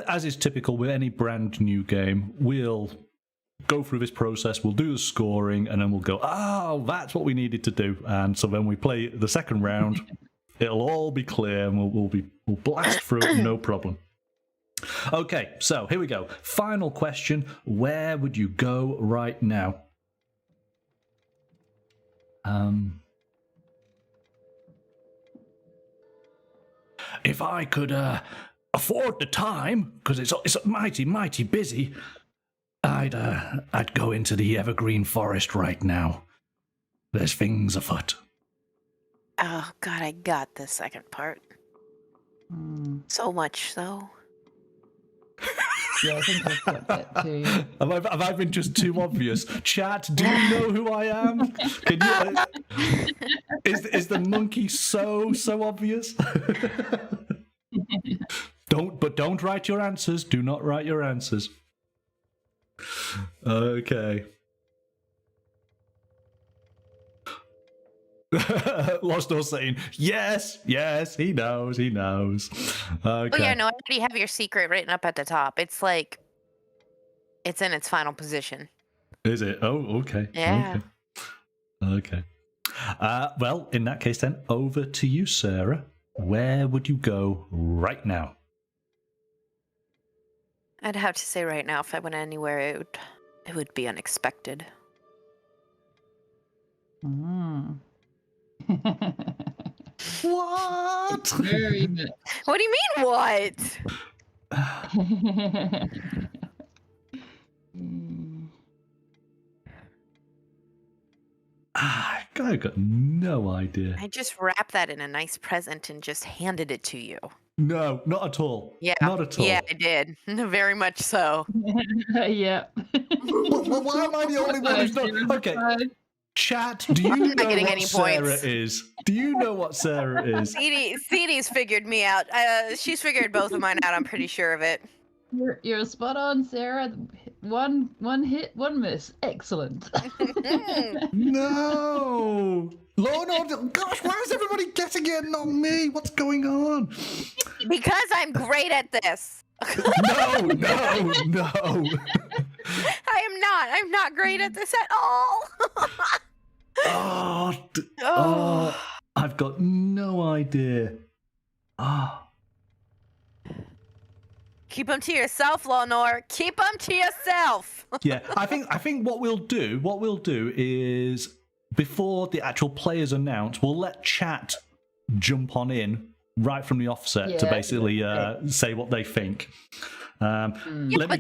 As is typical with any brand new game, we'll go through this process, we'll do the scoring, and then we'll go, oh, that's what we needed to do. And so when we play the second round, it'll all be clear, and we'll blast through it, no problem. Okay, so here we go. Final question. Where would you go right now? If I could afford the time, because it's mighty busy, I'd go into the evergreen forest right now. There's things afoot. Oh, God, I got the second part. So much so. Yeah, I think I've got that too. Yeah. Have I been just too obvious? Chat, do you know who I am? Can you? Is the monkey so obvious? Don't write your answers. Do not write your answers. Okay. Lost or saying yes, he knows. Okay. Oh yeah, no, I already have your secret written up at the top. It's like, it's in its final position. Is it? Oh, okay. Yeah. Okay. Well, in that case then, over to you, Sarah. Where would you go right now? I'd have to say right now, if I went anywhere, it would be unexpected. What? Very much. What do you mean, what? I got no idea. I just wrapped that in a nice present and just handed it to you. No, not at all. Yeah. Not at all. Yeah, I did. Very much so. Yeah. Well, why am I the only one who's not? Okay. Chat, do you know what Sarah is? Do you know what Sarah is? CD's figured me out. She's figured both of mine out. I'm pretty sure of it. You're spot on, Sarah. One hit, one miss. Excellent. No. Lord, gosh, why is everybody getting it and not me? What's going on? Because I'm great at this. No. I'm not great at this at all. I've got no idea. Keep them to yourself, Lenore. Keep them to yourself. Yeah, I think what we'll do is before the actual players announce, we'll let chat jump on in right from the offset to basically say what they think. But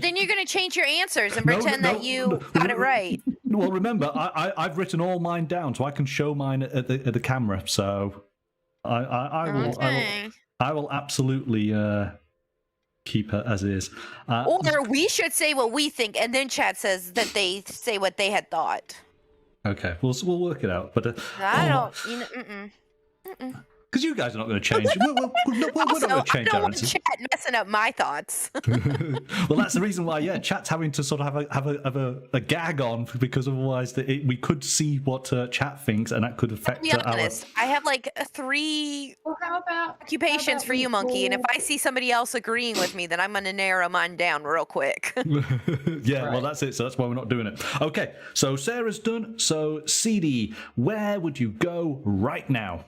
then you're going to change your answers and pretend that you got it right. Well, remember, I've written all mine down, so I can show mine at the camera. So I will absolutely keep it as is. Or we should say what we think, and then chat says that they say what they had thought. Okay, we'll work it out. But I don't. Because you guys are not going to change. We're not going to change our answers. Chat messing up my thoughts. Well, that's the reason why. Yeah, chat's having to sort of have a gag on, because otherwise we could see what chat thinks, and that could affect. To be honest, I have like 3 occupations for you, Monkey, and if I see somebody else agreeing with me, then I'm going to narrow mine down real quick. Yeah, well, that's it. So that's why we're not doing it. Okay, so Sarah's done. So CD, where would you go right now?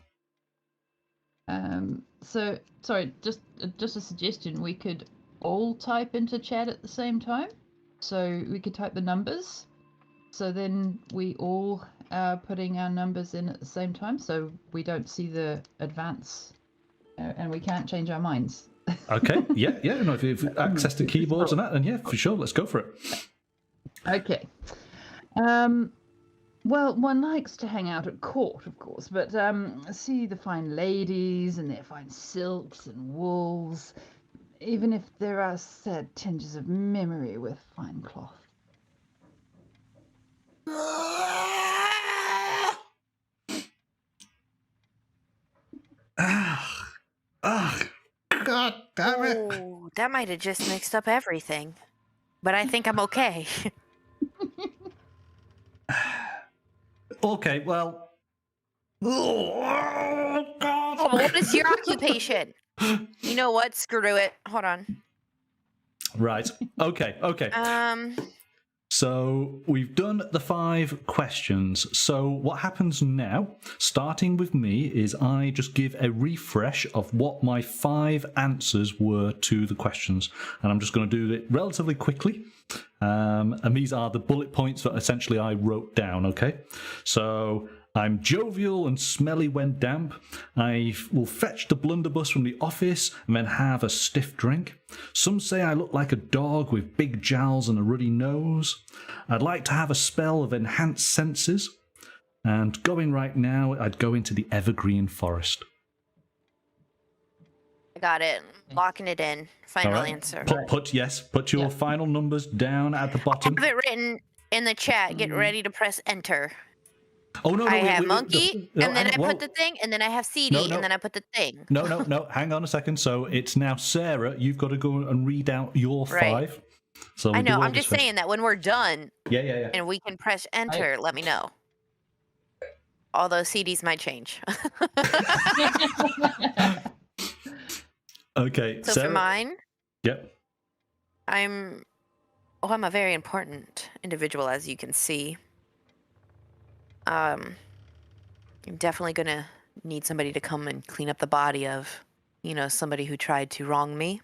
So sorry, just a suggestion. We could all type into chat at the same time. So we could type the numbers. So then we all are putting our numbers in at the same time. So we don't see the advance, and we can't change our minds. Okay. Yeah. No, if you've access to keyboards and that, then yeah, for sure, let's go for it. Okay. Well, one likes to hang out at court, of course, but see the fine ladies and their fine silks and wools, even if there are sad tinges of memory with fine cloth. God damn it. Oh, that might have just mixed up everything. But I think I'm okay. Okay, well. Oh, God. Oh, what is your occupation? You know what? Screw it. Hold on. Right. Okay. So we've done the 5 questions. So what happens now, starting with me, is I just give a refresh of what my 5 answers were to the questions. And I'm just going to do it relatively quickly. And these are the bullet points that essentially I wrote down, okay? So I'm jovial and smelly when damp. I will fetch the blunderbuss from the office and then have a stiff drink. Some say I look like a dog with big jowls and a ruddy nose. I'd like to have a spell of enhanced senses. And going right now, I'd go into the evergreen forest. I got it. Locking it in. Final All right. answer. Put your final numbers down at the bottom. Have it written in the chat. Get ready to press enter. Oh, no, I have monkey, and then I put the thing, and then I have CD, No. and then I put the thing. No. Hang on a second. So it's now Sarah. You've got to go and read out your 5. Right. So I know. I'm just saying that when we're done, Yeah. and we can press enter, let me know. Although CDs might change. Okay. So Sarah? for mine, Yep. I'm a very important individual, as you can see. I'm definitely gonna need somebody to come and clean up the body of, somebody who tried to wrong me.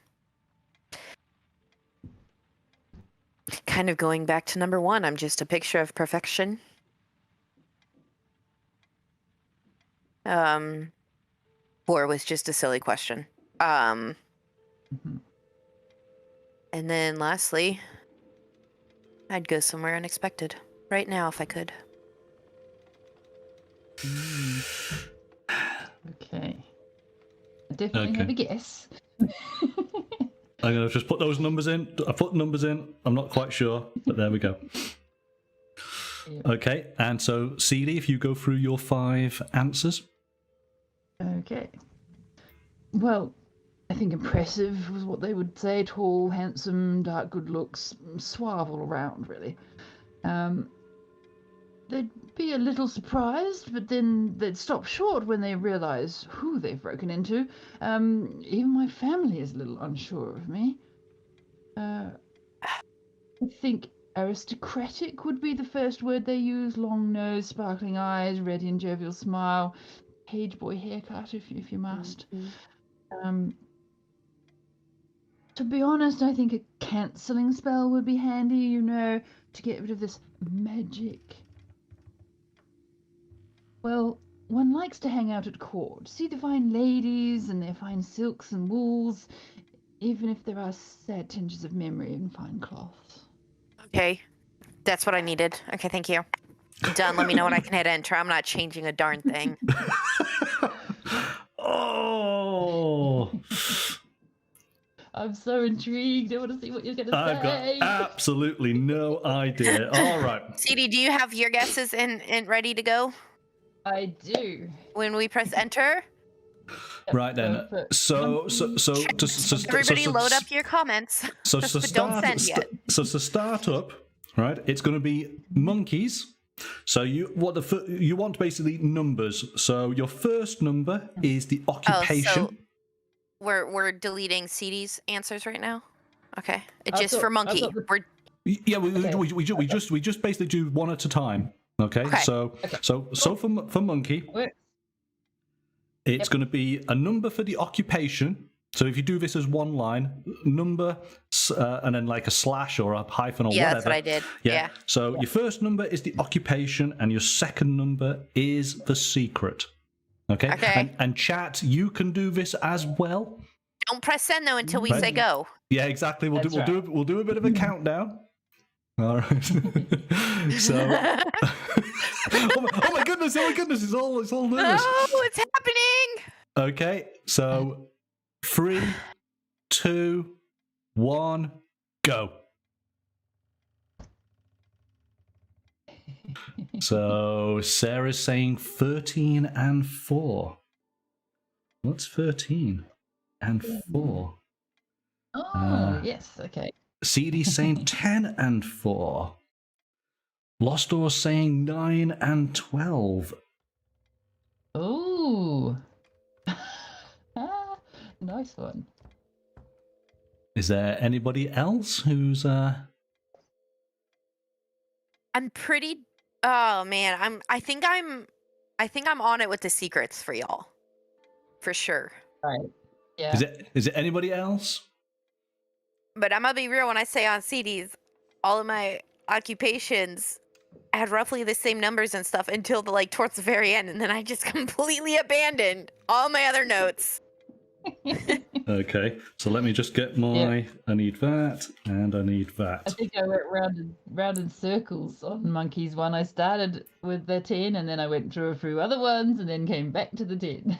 Kind of going back to number 1, I'm just a picture of perfection. 4 was just a silly question. And then lastly, I'd go somewhere unexpected right now if I could. Okay. I definitely have a guess. I'm going to just put those numbers in. I put numbers in. I'm not quite sure, but there we go. Yep. Okay, and so CD, if you go through your 5 answers. Okay. Well, I think impressive was what they would say. Tall, handsome, dark, good looks, suave all around, really. They'd be a little surprised, but then they'd stop short when they realise who they've broken into. Even my family is a little unsure of me. I think aristocratic would be the first word they use. Long nose, sparkling eyes, ready and jovial smile, page boy haircut if you must. To be honest, I think a cancelling spell would be handy, to get rid of this magic. Well, one likes to hang out at court, see the fine ladies and their fine silks and wools, even if there are sad tinges of memory in fine cloths. Okay, that's what I needed. Okay, thank you. Done. Let me know when I can hit enter. I'm not changing a darn thing. Oh! I'm so intrigued. I want to see what you're going to say. I've got absolutely no idea. All right. CD, do you have your guesses in ready to go? I do. When we press enter? Right then. So Everybody load up your comments. So to But don't send yet. So to start up, right? It's going to be monkeys. So you want basically numbers. So your first number is the occupation. Oh, so we're deleting CD's answers right now. Okay, just for monkey. We just basically do one at a time. Okay. So for monkey, it's going to be a number for the occupation. So if you do this as one line, number, and then like a slash or a hyphen or whatever. Yeah, that's what I did. Yeah. So your first number is the occupation, and your second number is the secret. Okay. And chat, you can do this as well. Don't press send though until we say go. Yeah, exactly. We'll do a bit of a countdown. All right. So, oh my goodness! It's all nervous. Oh, it's happening! Okay, so 3, 2, 1, go. So Sarah's saying 13 and 4. What's 13 and 4? Oh, yes, okay. CD's saying 10 and 4. Lost Door saying 9 and 12. Ooh. Nice one. Is there anybody else who's I'm pretty. Oh man, I think I'm on it with the secrets for y'all, for sure. Right. Yeah. is it anybody else? But I'm gonna be real when I say on CDs, all of my occupations had roughly the same numbers and stuff until towards the very end, and then I just completely abandoned all my other notes. Okay, so let me just get my. Yeah. I need that, and I need I that. think I went round in circles on Monkey's one. I started with the 10 and then I went through a few other ones and then came back to the 10.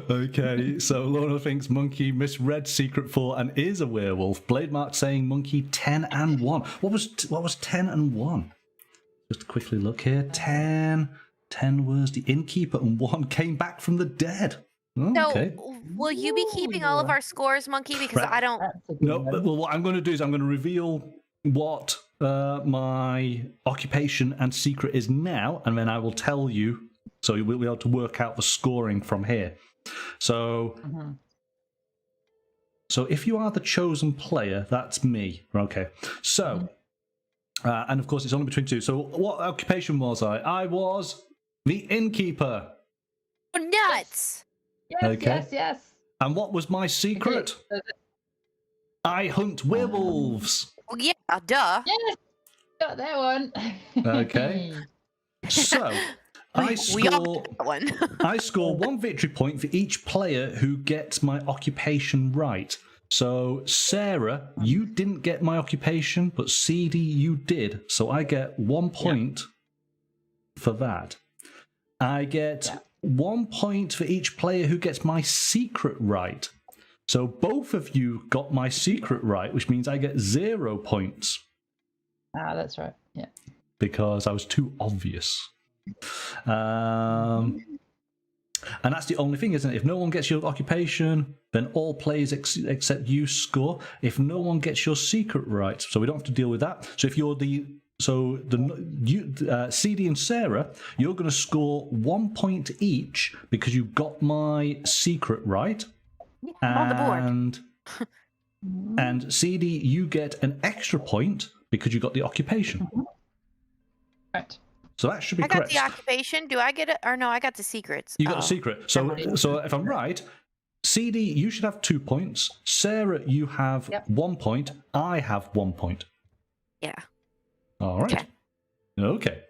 Okay, so Lorna thinks Monkey misread Secret 4 and is a werewolf. Blade Mark saying Monkey 10 and 1. What was 10 and 1? Just quickly look here. 10 was the innkeeper and 1 came back from the dead. Oh, okay. So, will you be keeping all of our scores, Monkey? Because I don't. That's a good No, one. well, what I'm going to do is I'm going to reveal what my occupation and secret is now, and then I will tell you, so you'll be able to work out the scoring from here. So, so if you are the chosen player, that's me. Okay. So, and of course, it's only between 2. So, what occupation was I? I was the innkeeper. Nuts! Yes, Okay. yes. And what was my secret? I hunt werewolves. Well, yeah, duh. Yes, got that one. Okay. So, I We all score. got that one. I score 1 victory point for each player who gets my occupation right. So, Sarah, you didn't get my occupation, but CD, you did. So I get 1 point for that. I get 1 point for each player who gets my secret right. So both of you got my secret right, which means I get 0 points. Ah, that's right. Yeah. Because I was too obvious. And that's the only thing, isn't it? If no one gets your occupation, then all players except you score. If no one gets your secret right, so we don't have to deal with that. So if you're CD and Sarah, you're going to score 1 point each because you got my secret right. I'm on the board. And CD, you get an extra point because you got the occupation. Right. So that should be I got correct. the occupation. Do I get it? Or no, I got the secrets. You got a secret. So if I'm right, CD, you should have 2 points. Sarah, you have 1 point. I have 1 point. Yeah. All right. Okay.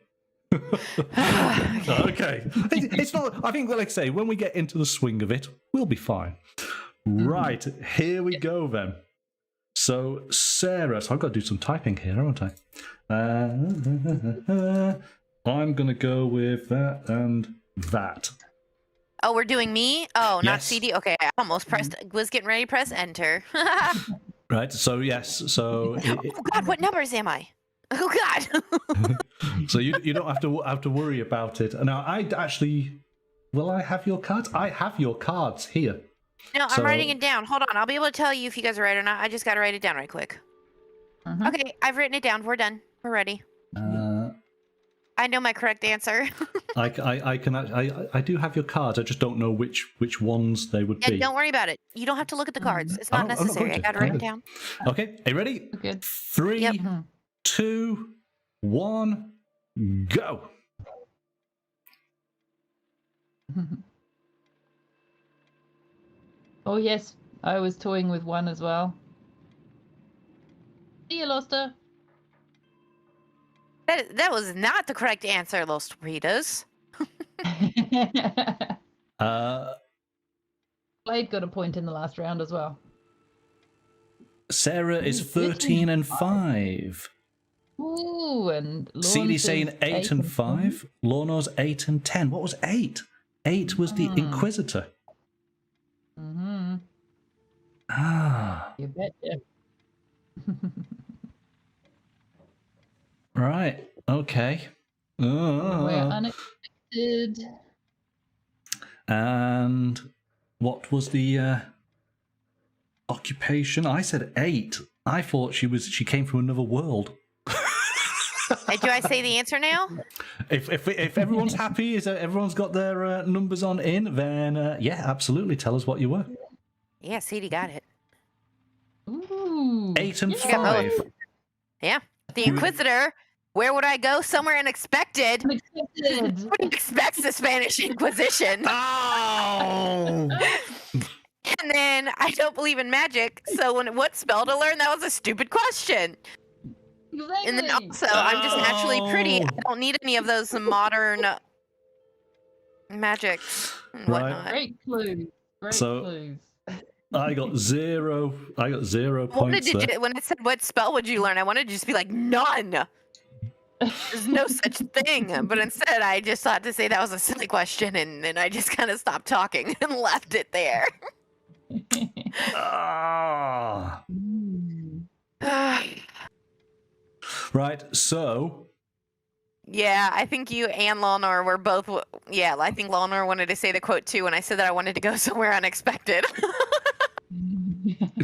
Okay. It's not. I think, like I say, when we get into the swing of it, we'll be fine. Right. Here we go then. So Sarah, so I've got to do some typing here, haven't I? I'm going to go with that and that. Oh, we're doing me? Oh, not Yes. CD? Okay, I almost was getting ready to press enter. Right, so yes, so... Oh God, what numbers am I? Oh God. So you don't have to worry about it. Now, I actually... Will I have your cards? I have your cards here. No, I'm So- writing it down. Hold on, I'll be able to tell you if you guys are right or not. I just got to write it down right quick. Okay, I've written it down. We're done. We're ready. I know my correct answer. I do have your cards. I just don't know which ones they would Yeah, be. don't worry about it. You don't have to look at the cards. It's not I'm not necessary. going I to. got to write it down. Okay, are you ready? Good. 3, Yep. 2, 1, go. Oh yes, I was toying with 1 as well. See you, Loster. That was not the correct answer, Los Doritos. Blade got a point in the last round as well. Sarah is 13 and 5. Ooh, and CD Lorne's saying 8 and 5. Lorno's 8 and 10. What was 8? 8 was the Inquisitor. Mm-hmm. Ah. You betcha. Right. Okay. We're unexpected. And what was the occupation? I said 8. I thought she came from another world. Do I say the answer now? If everyone's happy, is everyone's got their numbers on in, then yeah, absolutely. Tell us what you were. Yeah, CD got it. Ooh. 8 and You got 5. both. Yeah. The Inquisitor. Where would I go? Somewhere unexpected. Unexpected. Nobody expects the Spanish Inquisition. Oh! And then I don't believe in magic, so what spell to learn? That was a stupid question. Exactly. And then also, I'm just naturally pretty. I don't need any of those modern magics and Right. whatnot. Great clues. Great clues. I got 0. I got 0 points there. When I said what spell would you learn, I wanted to just be like, none. There's no such thing. But instead, I just thought to say that was a silly question, and then I just kind of stopped talking and left it there. Ah. Right, so... Yeah, I think you and Lawnor were both... Yeah, I think Lawnor wanted to say the quote too, and I said that I wanted to go somewhere unexpected.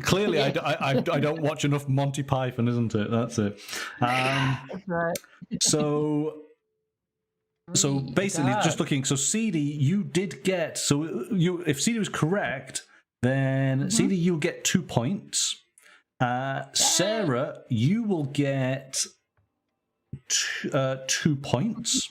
Clearly, I don't watch enough Monty Python, isn't it? That's it. That's right. So basically, just looking. So CD, you did get. So if CD was correct, then CD you'll get 2 points. Sarah, you will get 2 points.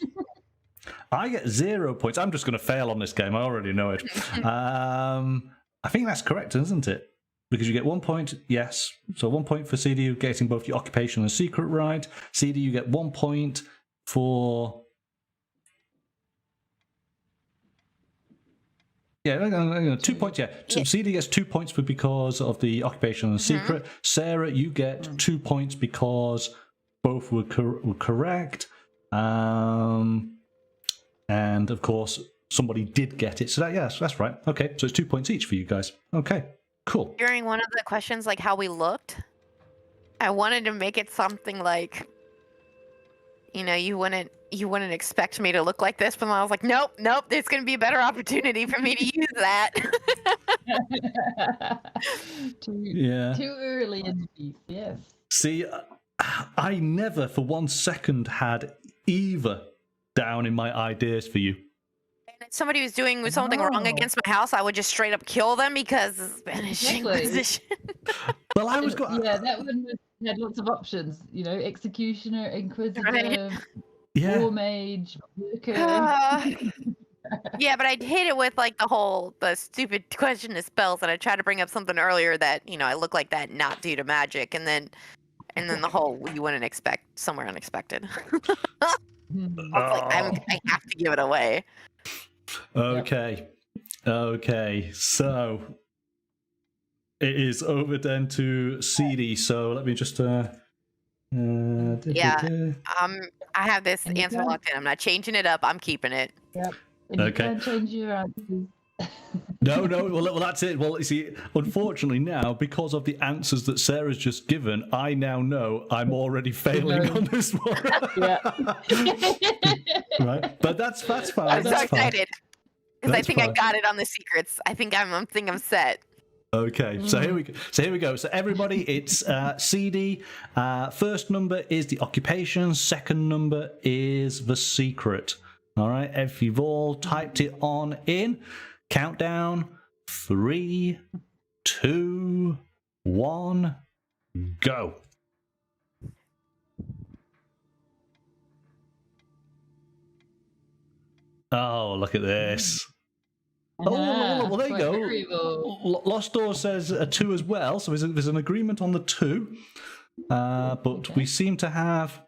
I get 0 points. I'm just going to fail on this game. I already know it. I think that's correct, isn't it? Because you get 1 point, yes. So 1 point for CD, you're getting both your occupation and secret right. CD, you get 1 point for... Yeah, 2 points, yeah. So CD gets 2 points because of the occupation and secret. Sarah, you get 2 points because both were correct. And, of course, somebody did get it. So, yes, that's right. Okay, so it's 2 points each for you guys. Okay. Cool. During one of the questions, like how we looked, I wanted to make it something like, you wouldn't expect me to look like this, but I was like, nope, there's going to be a better opportunity for me to use that. Too early in the piece, yes. See, I never for 1 second had either down in my ideas for you. And if somebody was doing something wrong against my house, I would just straight up kill them because the Spanish Inquisition. Well, I was yeah, that wouldn't have had lots of options. Executioner, Inquisitor, War Mage, Worker. Yeah, but I hate it with like the stupid question of spells, and I tried to bring up something earlier that I look like that not due to magic, and then the whole you wouldn't expect somewhere unexpected. I was like, I have to give it away. Okay. Okay. So it is over then to CD. So let me just I have this answer locked in. I'm not changing it up. I'm keeping it. Yep. And you can't change your answers. No. Well, that's it. Well, you see, unfortunately now, because of the answers that Sarah's just given, I now know I'm already failing on this one. Right, but that's fine. I'm so excited because I think I got it on the secrets. I think I'm set. Okay, so here we go. So everybody, it's CD. First number is the occupation. Second number is the secret. All right, if you've all typed it on in, countdown 3, 2, 1, go. Oh, look at this. Well, there you go. Lost Door says a 2 as well, so there's an agreement on the 2. But we seem to have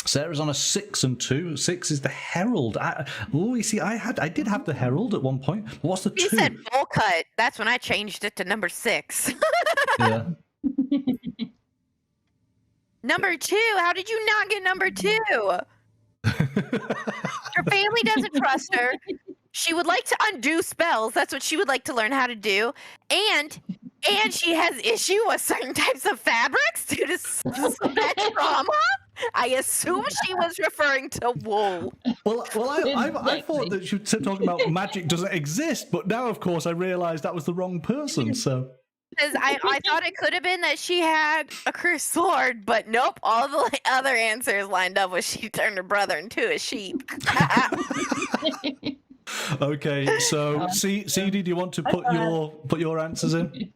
Sarah's on a 6 and 2. 6 is the Herald. You see, I did have the Herald at one point. What's the 2? You said bowl cut. That's when I changed it to number 6. Yeah. Number 2. How did you not get number 2? Her family doesn't trust her. She would like to undo spells. That's what she would like to learn how to do. And she has issue with certain types of fabrics due to sweat trauma. I assume she was referring to wool. Well, I thought that she was talking about magic doesn't exist, but now, of course, I realised that was the wrong person. So, Because I thought it could have been that she had a cursed sword, but nope. All the other answers lined up with she turned her brother into a sheep. okay, so CD, do you want to put your answers in?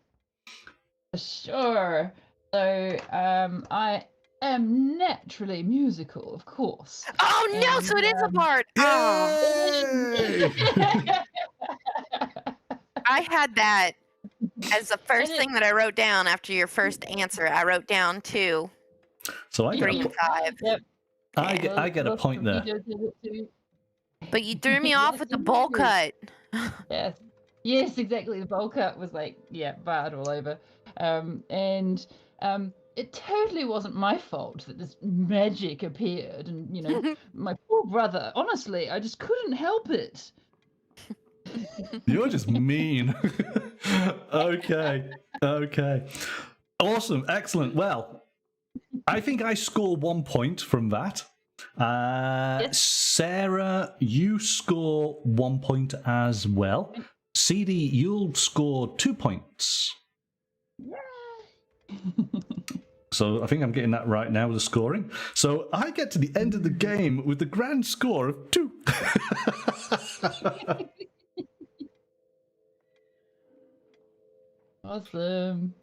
Sure. So, I am naturally musical, of course. Oh no! So it is a part. Yay! I had that as the first thing that I wrote down after your first answer. I wrote down 2, So I 3, and 5. Yep. I get a point there. But you threw me off with the bowl cut. Yes, exactly. The bowl cut was like, barred all over. And it totally wasn't my fault that this magic appeared. And, my poor brother, honestly, I just couldn't help it. You're just mean. Okay. Awesome. Excellent. Well, I think I score 1 point from that. Yes. Sarah, you score 1 point as well. CD, you'll score 2 points. So I think I'm getting that right now with the scoring. So I get to the end of the game with the grand score of 2. Awesome.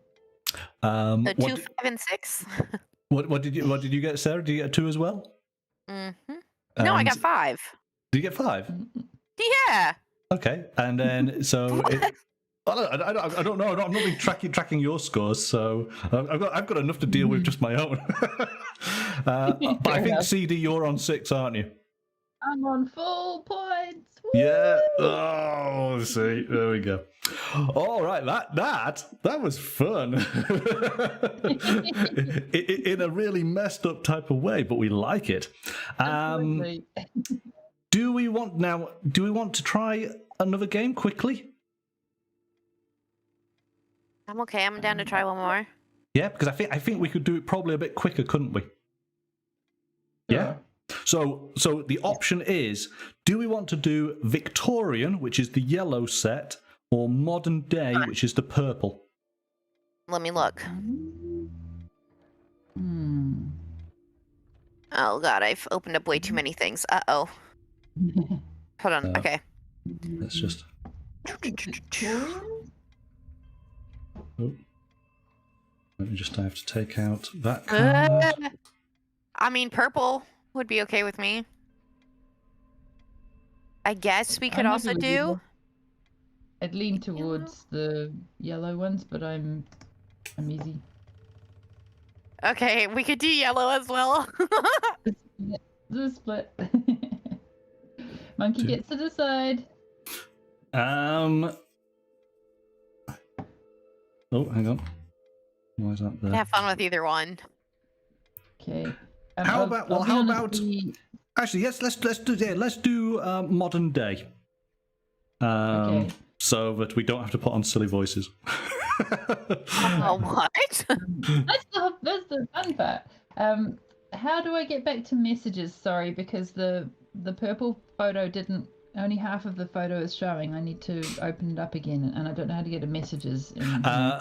So 2, 5, and 6. What did you get, Sarah? Did you get 2 as well? Mm-hmm. No, I got 5. Did you get 5? Yeah. Okay, and then so I don't know. I'm not been tracking your scores, so I've got enough to deal with just my own. But I think CD, you're on 6, aren't you? I'm on full points. Woo! Yeah. Oh, see, there we go. All right, that was fun. In a really messed up type of way, but we like it. Do we want to try another game quickly? I'm okay. I'm down to try one more. Yeah, because I think we could do it probably a bit quicker, couldn't we? Yeah. So the option is, do we want to do Victorian, which is the yellow set, or modern day, which is the purple? Let me look. Oh god, I've opened up way too many things. Uh-oh. Hold on. Okay. Let's just... Oh. Let me just have to take out that card. I mean, purple would be okay with me. I guess we could also do... I'd lean towards the yellow ones, but I'm easy. Okay, we could do yellow as well. The split. Monkey gets to decide. Oh, hang on. Why is that there? Have fun with either one. Okay. How about? Actually, yes. Let's do modern day. Okay. So that we don't have to put on silly voices. Oh, what? That's the fun part. How do I get back to messages? Sorry, because the purple photo didn't. Only half of the photo is showing. I need to open it up again, and I don't know how to get to messages.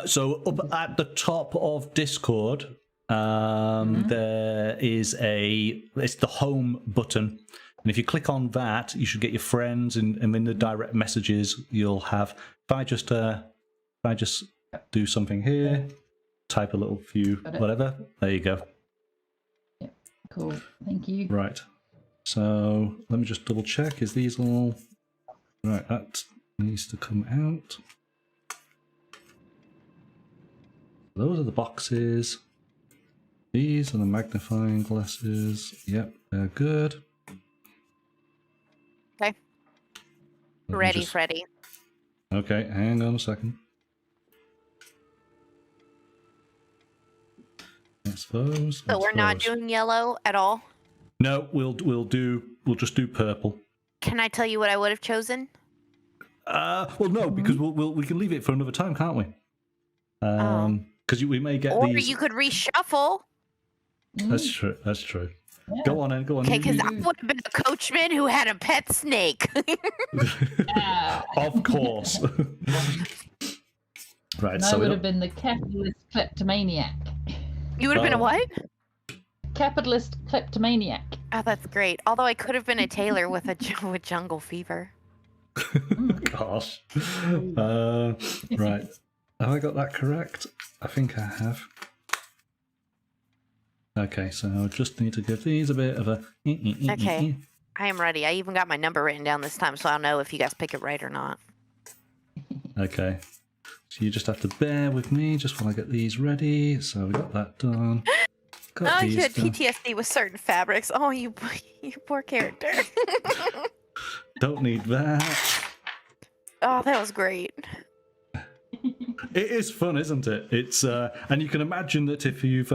So up at the top of Discord, there is it's the home button, and if you click on that, you should get your friends, and in the direct messages, you'll have. If I just do something here, type a little few, whatever. There you go. Yep. Cool. Thank you. Right. So let me just double check. Is these all right? That needs to come out. Those are the boxes. These are the magnifying glasses. Yep, they're good. Okay. Ready, Freddy. Okay, hang on a second. suppose. So we're not doing yellow at all? No, we'll just do purple. Can I tell you what I would have chosen? Well, no, because we can leave it for another time, can't we? Because we may get or these. you could reshuffle. That's true. That's true. Yeah. Go on, then. Go on. Okay, because I would have been a coachman who had a pet snake. Of course. Right. And So I would have been the capitalist kleptomaniac. You would have been a what? Capitalist kleptomaniac. Oh, that's great. Although I could have been a tailor with with jungle fever. Gosh. Right. Have I got that correct? I think I have. Okay, so I just need to give these a bit of a. Okay. I am ready. I even got my number written down this time, so I'll know if you guys pick it right or not. Okay. So you just have to bear with me just while I get these ready. So we got that done. Got You had done. PTSD with certain fabrics. Oh, you poor character. Don't need that. Oh, that was great. It is fun, isn't it? It's and you can imagine that if you've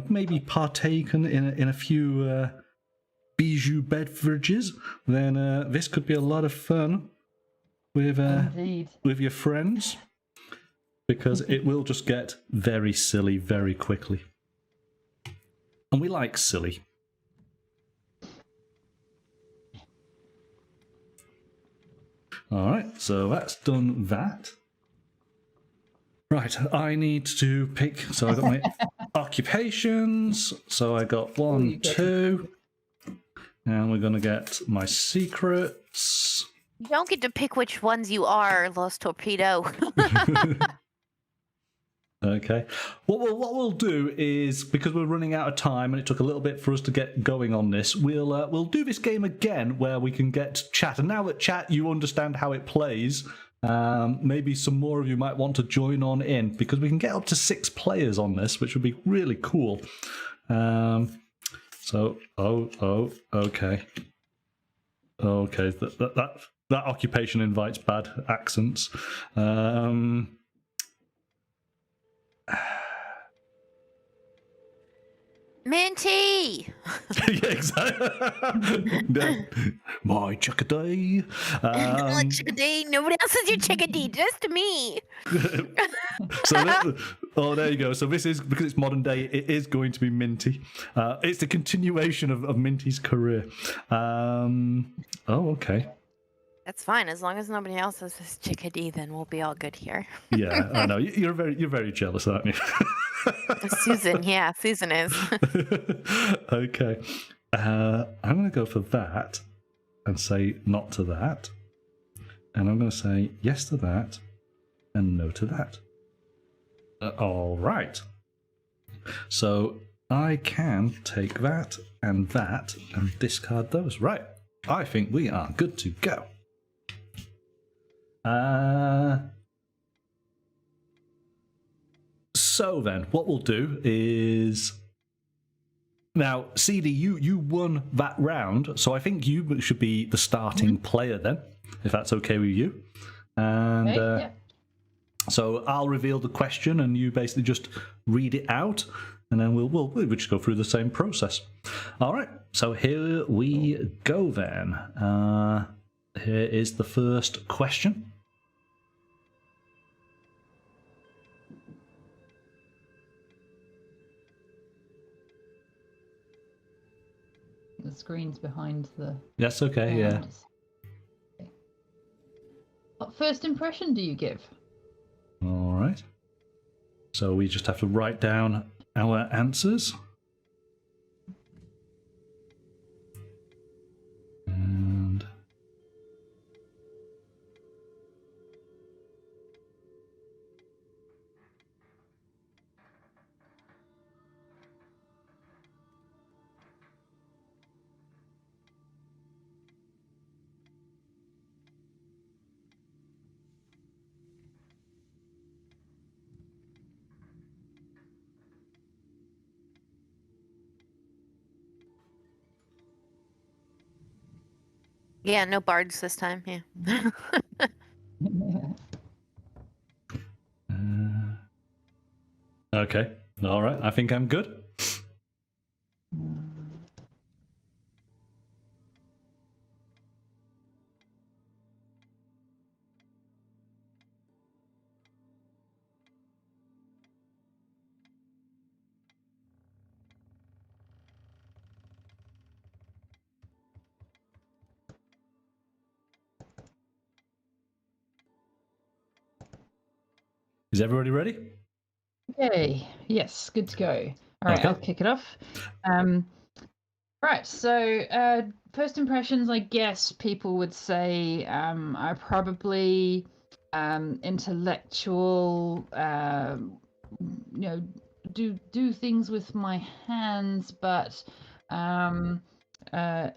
maybe partaken in a few bijou beverages, then this could be a lot of fun with your friends, because it will just get very silly very quickly, and we like silly. All right, so that's done that. Right, I need to pick. So I got my occupations. So I got 1, 2, and we're gonna get my secrets. You don't get to pick which ones you are, Los Torpedo. Okay. What we'll do is, because we're running out of time and it took a little bit for us to get going on this, we'll do this game again where we can get chat. And now that chat, you understand how it plays. Maybe some more of you might want to join on in, because we can get up to 6 players on this, which would be really cool. Okay. Okay, that occupation invites bad accents. Minty! Yeah, exactly. My chickadee. Chickadee. Nobody else is your chickadee, just me. There you go. So this is, because it's modern day, it is going to be Minty. It's the continuation of Minty's career. Okay. That's fine. As long as nobody else is this chickadee, then we'll be all good here. Yeah, I know. You're very jealous, aren't you? Susan, yeah, Susan is. Okay. I'm going to go for that and say not to that. And I'm going to say yes to that and no to that. All right. So I can take that and discard those. Right. I think we are good to go. So then, what we'll do is, now, CD, you won that round, so I think you should be the starting player then, if that's okay with you. And Okay, yeah. So I'll reveal the question, and you basically just read it out, and then we'll just go through the same process. All right. So here we go then. Here is the first question. The screen's behind the. That's okay. Yeah. Okay. What first impression do you give? All right. So we just have to write down our answers. And Yeah, no bards this time. Yeah. okay. All right, I think I'm good. Is everybody ready? Okay, yes, good to go. All right, Okay. I'll kick it off. Right, so first impressions, I guess people would say are probably intellectual, do things with my hands, but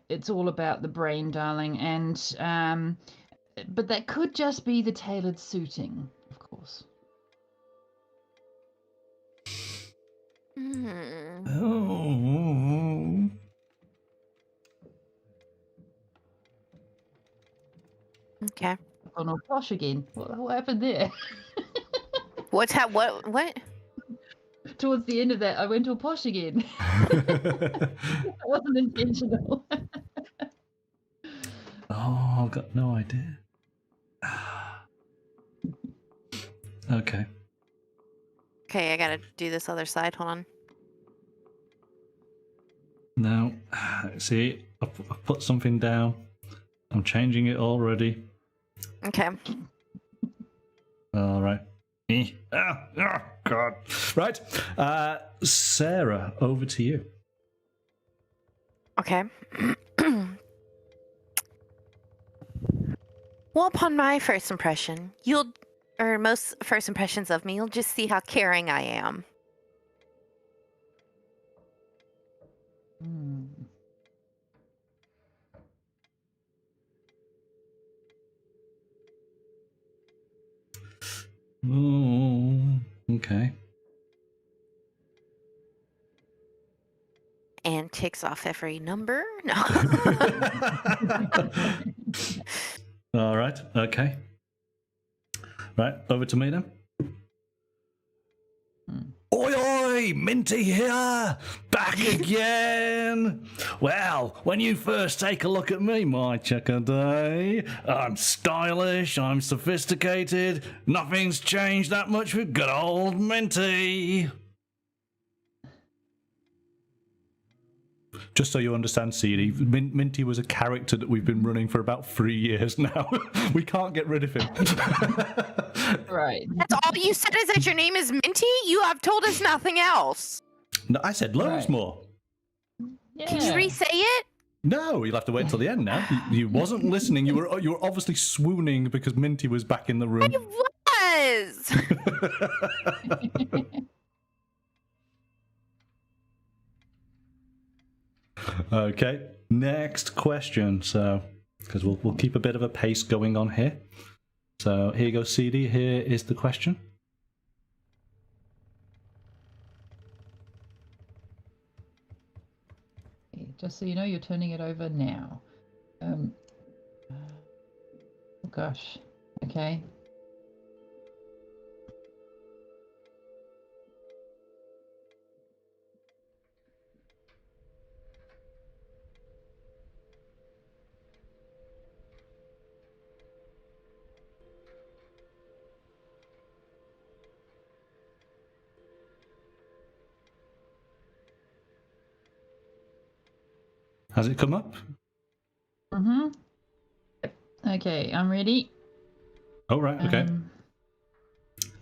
it's all about the brain, darling, and but that could just be the tailored suiting, of course. Oh. Okay. Oh no, posh again. What happened there? What's what? Towards the end of that, I went all posh again. That wasn't intentional. Oh, I've got no idea. Okay. Okay, I gotta do this other side. Hold on. Now, see, I've put something down. I'm changing it already. Okay. All right. God. Right. Sarah, over to you. Okay. Well, upon my first impression, most first impressions of me, you'll just see how caring I am. Oh, okay. And ticks off every number. No. All right. Okay. Right. Over to me then. Oi, oi! Minty here! Back again! Well, when you first take a look at me, my chickaday, I'm stylish, I'm sophisticated, nothing's changed that much with good old Minty! Just so you understand, CD, Minty was a character that we've been running for about 3 years now. We can't get rid of him. Right. That's all you said is that your name is Minty? You have told us nothing else. No, I said loads Right. more. Yeah. Can you re-say it? No, you'll have to wait until the end now. You wasn't listening. You were obviously swooning because Minty was back in the room. I was. Okay, next question. So, because we'll keep a bit of a pace going on here. So here you go, CD. Here is the question. Just so you know, you're turning it over now. Oh gosh. Okay. Has it come up? Mm-hmm. Okay, I'm ready. Oh, right. Okay.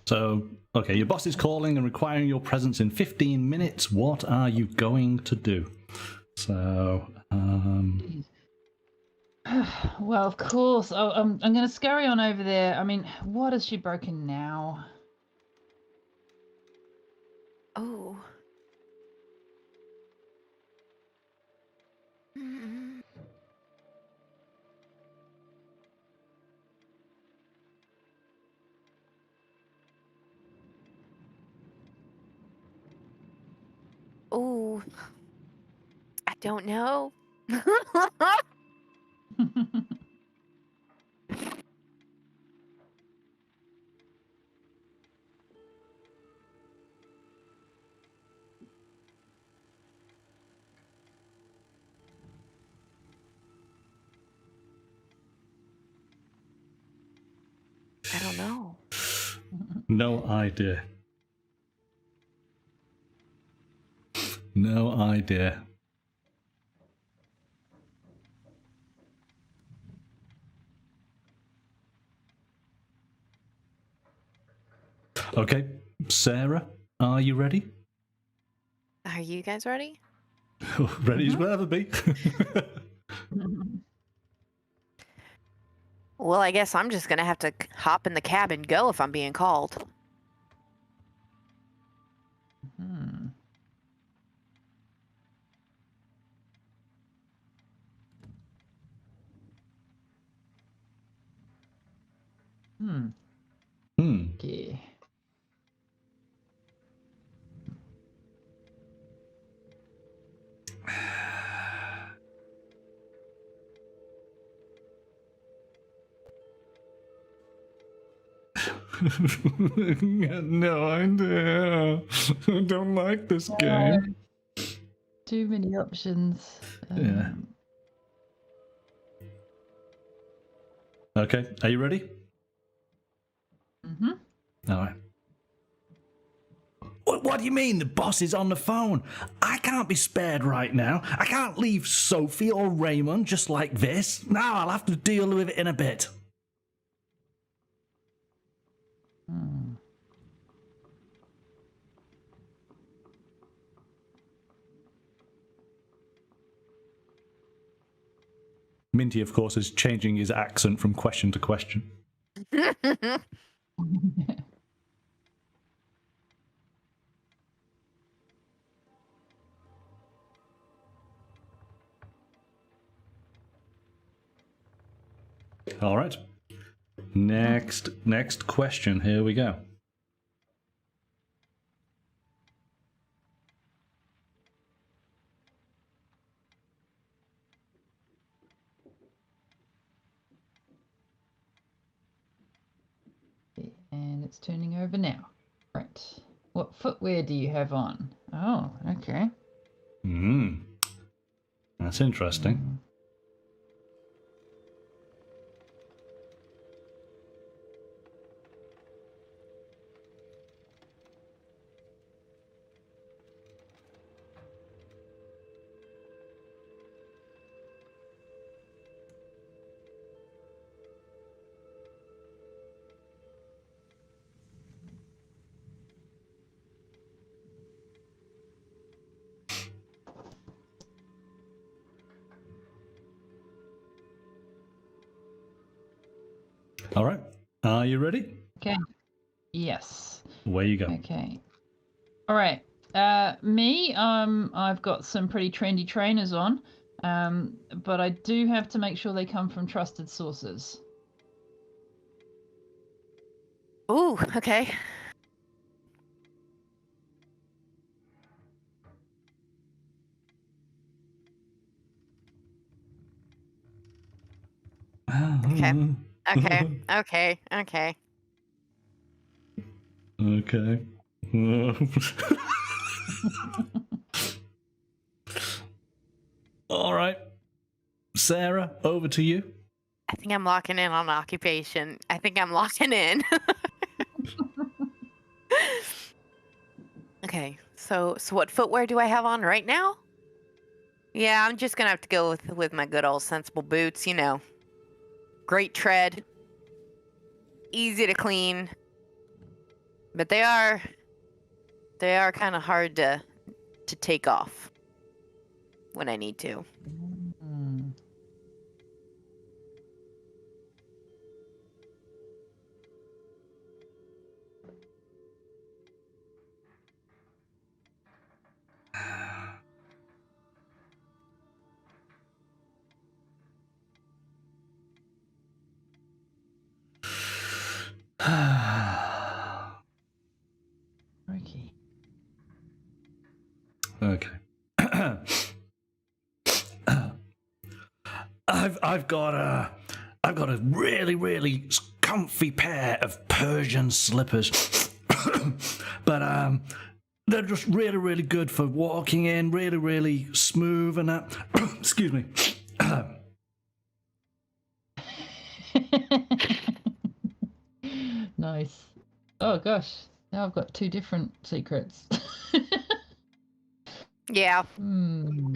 So, okay, your boss is calling and requiring your presence in 15 minutes. What are you going to do? So, Well, of course. I'm going to scurry on over there. I mean, what has she broken now? Oh. Mm. Oh. I don't know. don't know. No idea. No idea. Okay, Sarah, are you ready? Are you guys ready? Ready as we'll ever be. Well, I guess I'm just gonna have to hop in the cab and go if I'm being called. Hmm. Hmm. Okay. No idea. I don't like this game. Too many options. Yeah. Okay, are you ready? Mm-hmm. All right. What do you mean the boss is on the phone? I can't be spared right now. I can't leave Sophie or Raymond just like this. Now I'll have to deal with it in a bit. Hmm. Minty, of course, is changing his accent from question to question. All right. Next question. Here we go. And it's turning over now. Right. What footwear do you have on? Oh, okay. That's interesting. All right. Are you ready? Okay. Yes. Away you go. Okay. All right. I've got some pretty trendy trainers on, but I do have to make sure they come from trusted sources. Ooh, okay. Okay. Okay. Okay. Okay. All right. Sarah, over to you. I think I'm locking in on occupation. I think I'm locking in. Okay. So what footwear do I have on right now? Yeah, I'm just gonna have to go with my good old sensible boots, you know. Great tread. Easy to clean. But they are kind of hard to take off when I need to. Hmm. Okay. Okay. I've got a really comfy pair of Persian slippers, but they're just really good for walking in, really smooth and that. Excuse me. Nice. Oh gosh, now I've got 2 different secrets. Yeah. Hmm.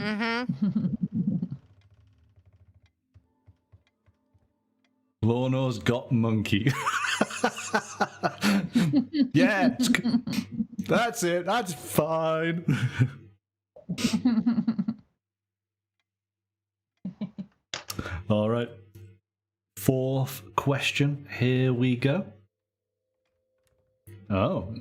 Lorno's got monkey. Yeah, that's it. That's fine. All right. 4th question. Here we go. Oh.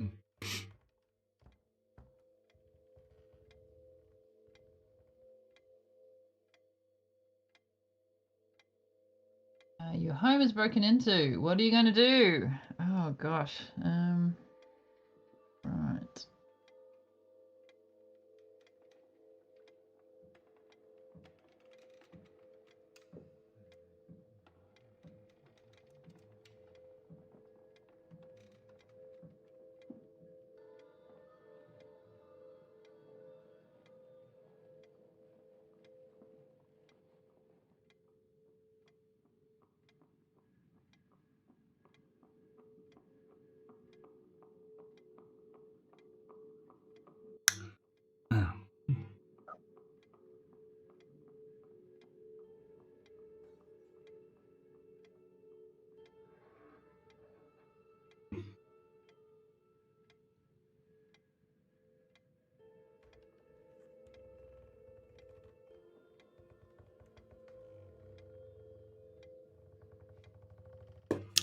Your home is broken into. What are you going to do? Oh gosh. Right.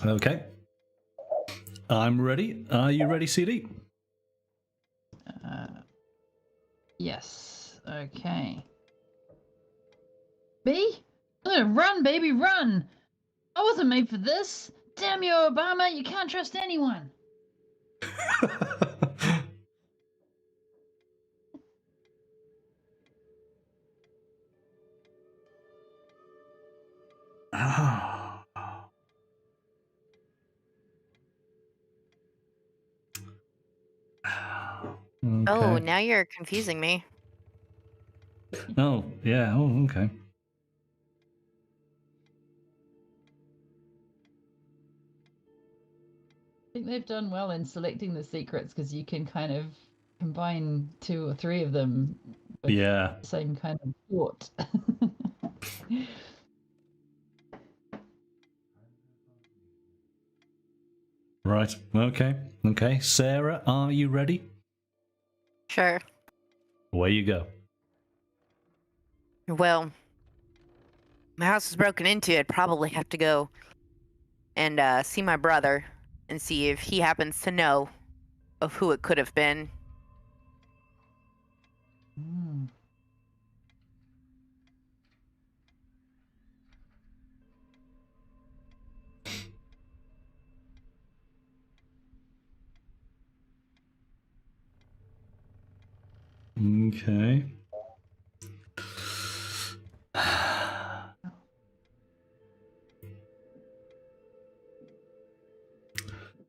Okay. I'm ready. Are you ready, CD? Yes. Okay. B? Run, baby, run! I wasn't made for this. Damn you, Obama! You can't trust anyone. Oh, Okay. now you're confusing me. Oh, yeah. Oh, okay. I think they've done well in selecting the secrets because you can kind of combine 2 or 3 of them with Yeah. the same kind of thought. Right. Okay. Okay. Sarah, are you ready? Sure. Away you go. Well, my house is broken into. I'd probably have to go and see my brother and see if he happens to know of who it could have been. Mm. Okay.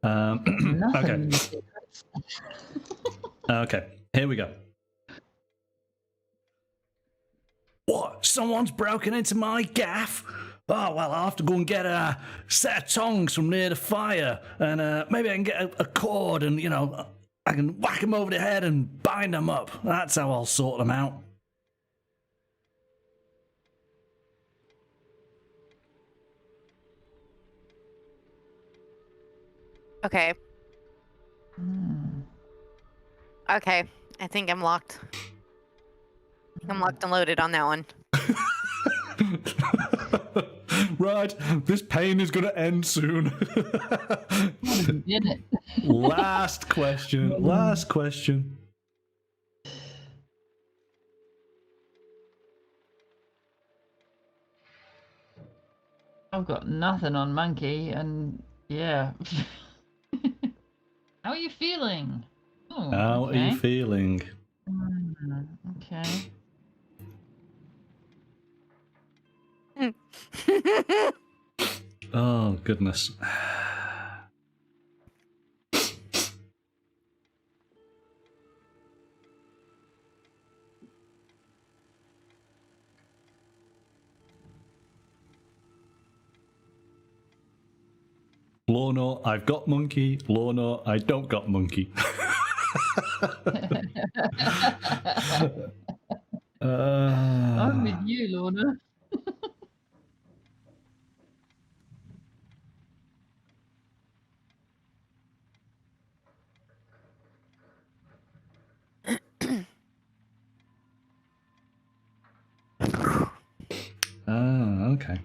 Nothing Okay. in the secrets. Okay. Here we go. What? Someone's broken into my gaff? Oh, well, I'll have to go and get a set of tongs from near the fire, and maybe I can get a cord and, I can whack them over the head and bind them up. That's how I'll sort them out. Okay. Mm. Okay. I think I'm locked. I'm locked and loaded on that one. Right, this pain is going to end soon. You did it. Last question. Last question. I've got nothing on monkey, and yeah. How are you feeling? Oh, How are okay. you feeling? Okay. Oh, goodness. Lorna, I've got monkey. Lorna, I don't got monkey. I'm with you, Lorna. Okay.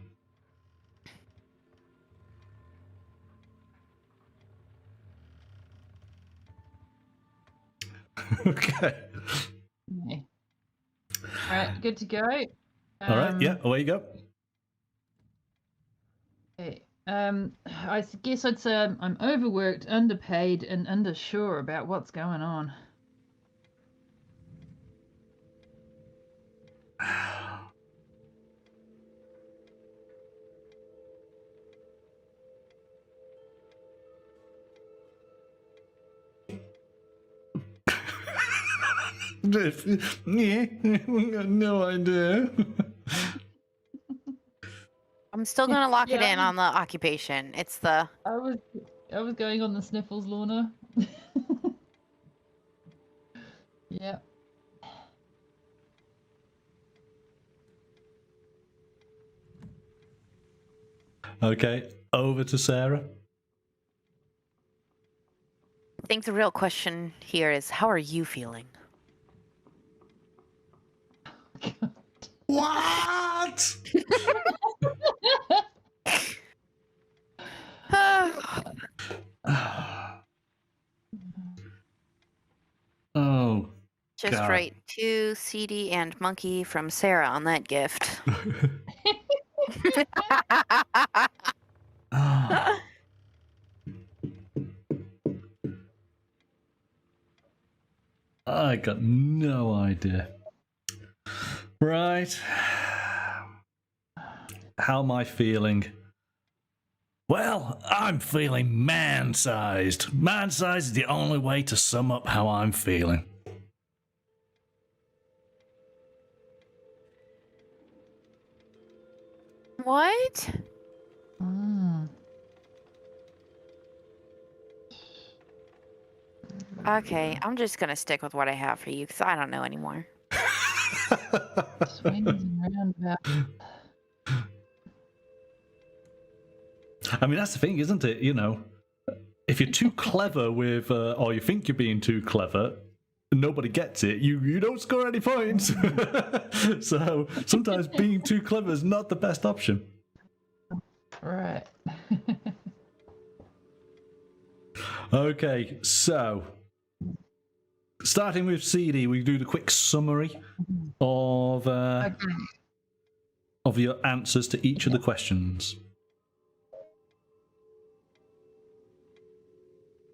Okay. Okay. All right, good to go. All right. Yeah. Away you go. Okay. I guess I'd say I'm overworked, underpaid, and undersure about what's going on. Yeah, got no idea. I'm still gonna lock it Yeah. in on the occupation. It's the I was going on the sniffles, Lorna. Yeah. Okay, over to Sarah. I think the real question here is, how are you feeling? What? Oh, Just God. write to CD and Monkey from Sarah on that gift. I got no idea. Right. How am I feeling? Well, I'm feeling man-sized. Man-sized is the only way to sum up how I'm feeling. What? Mm. Okay, I'm just gonna stick with what I have for you because I don't know anymore. Swings and roundabouts. I mean, that's the thing, isn't it? You know, if you're too clever with, or you think you're being too clever, nobody gets it. You don't score any points. So sometimes being too clever is not the best option. Right. Okay, so starting with CD, we do the quick summary of Okay. of your answers to each of the questions.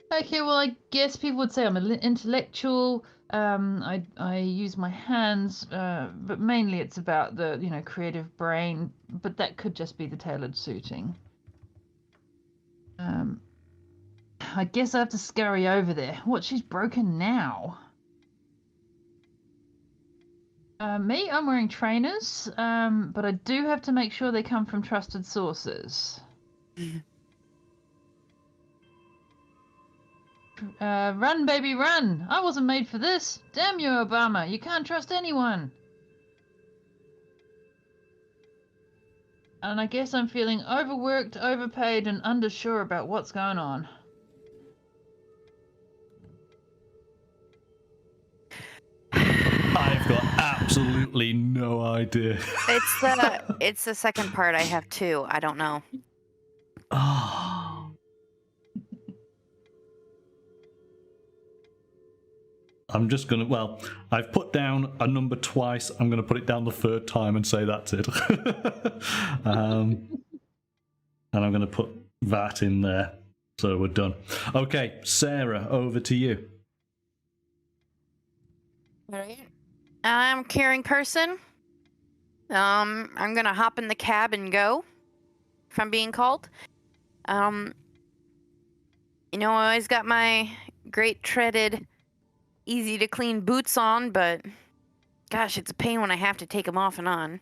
Okay, well, I guess people would say I'm an intellectual. I use my hands, but mainly it's about the creative brain. But that could just be the tailored suiting. I guess I have to scurry over there. What? She's broken now. Me, I'm wearing trainers, but I do have to make sure they come from trusted sources. Run, baby, run! I wasn't made for this. Damn you, Obama! You can't trust anyone. And I guess I'm feeling overworked, overpaid, and undersure about what's going on. I've got absolutely no idea. It's the second part I have too. I don't know. Oh. I'm just gonna. Well, I've put down a number twice. I'm gonna put it down the third time and say that's it. And I'm gonna put that in there, so we're done. Okay, Sarah, over to you. All right. I'm a caring person. I'm gonna hop in the cab and go if I'm being called. I always got my great treaded, easy to clean boots on, but gosh, it's a pain when I have to take them off and on.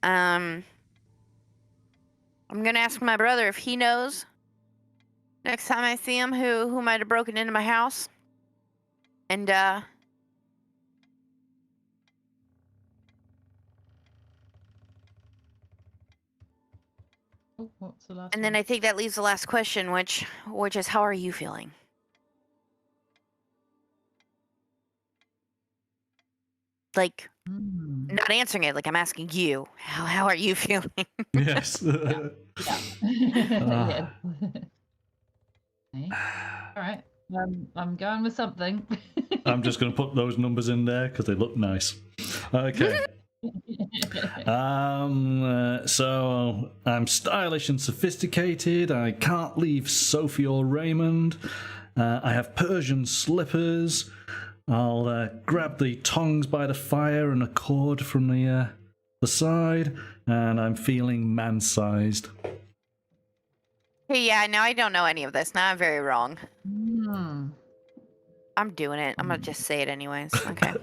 I'm I'm gonna ask my brother if he knows. Next time I see him, who might have broken into my house. And Oh, what's the last and one? then I think that leaves the last question, which is how are you feeling? Like, not answering it, like I'm asking you. How are you feeling? Yes. Yeah. Yes. Okay. All right. I'm going with something. I'm just going to put those numbers in there because they look nice. Okay. So I'm stylish and sophisticated. I can't leave Sophie or Raymond. I have Persian slippers. I'll grab the tongs by the fire and a cord from the side, and I'm feeling man-sized. Hey, yeah, no, I don't know any of this. Now I'm very wrong. Hmm. I'm doing it. I'm gonna just say it anyways. Okay.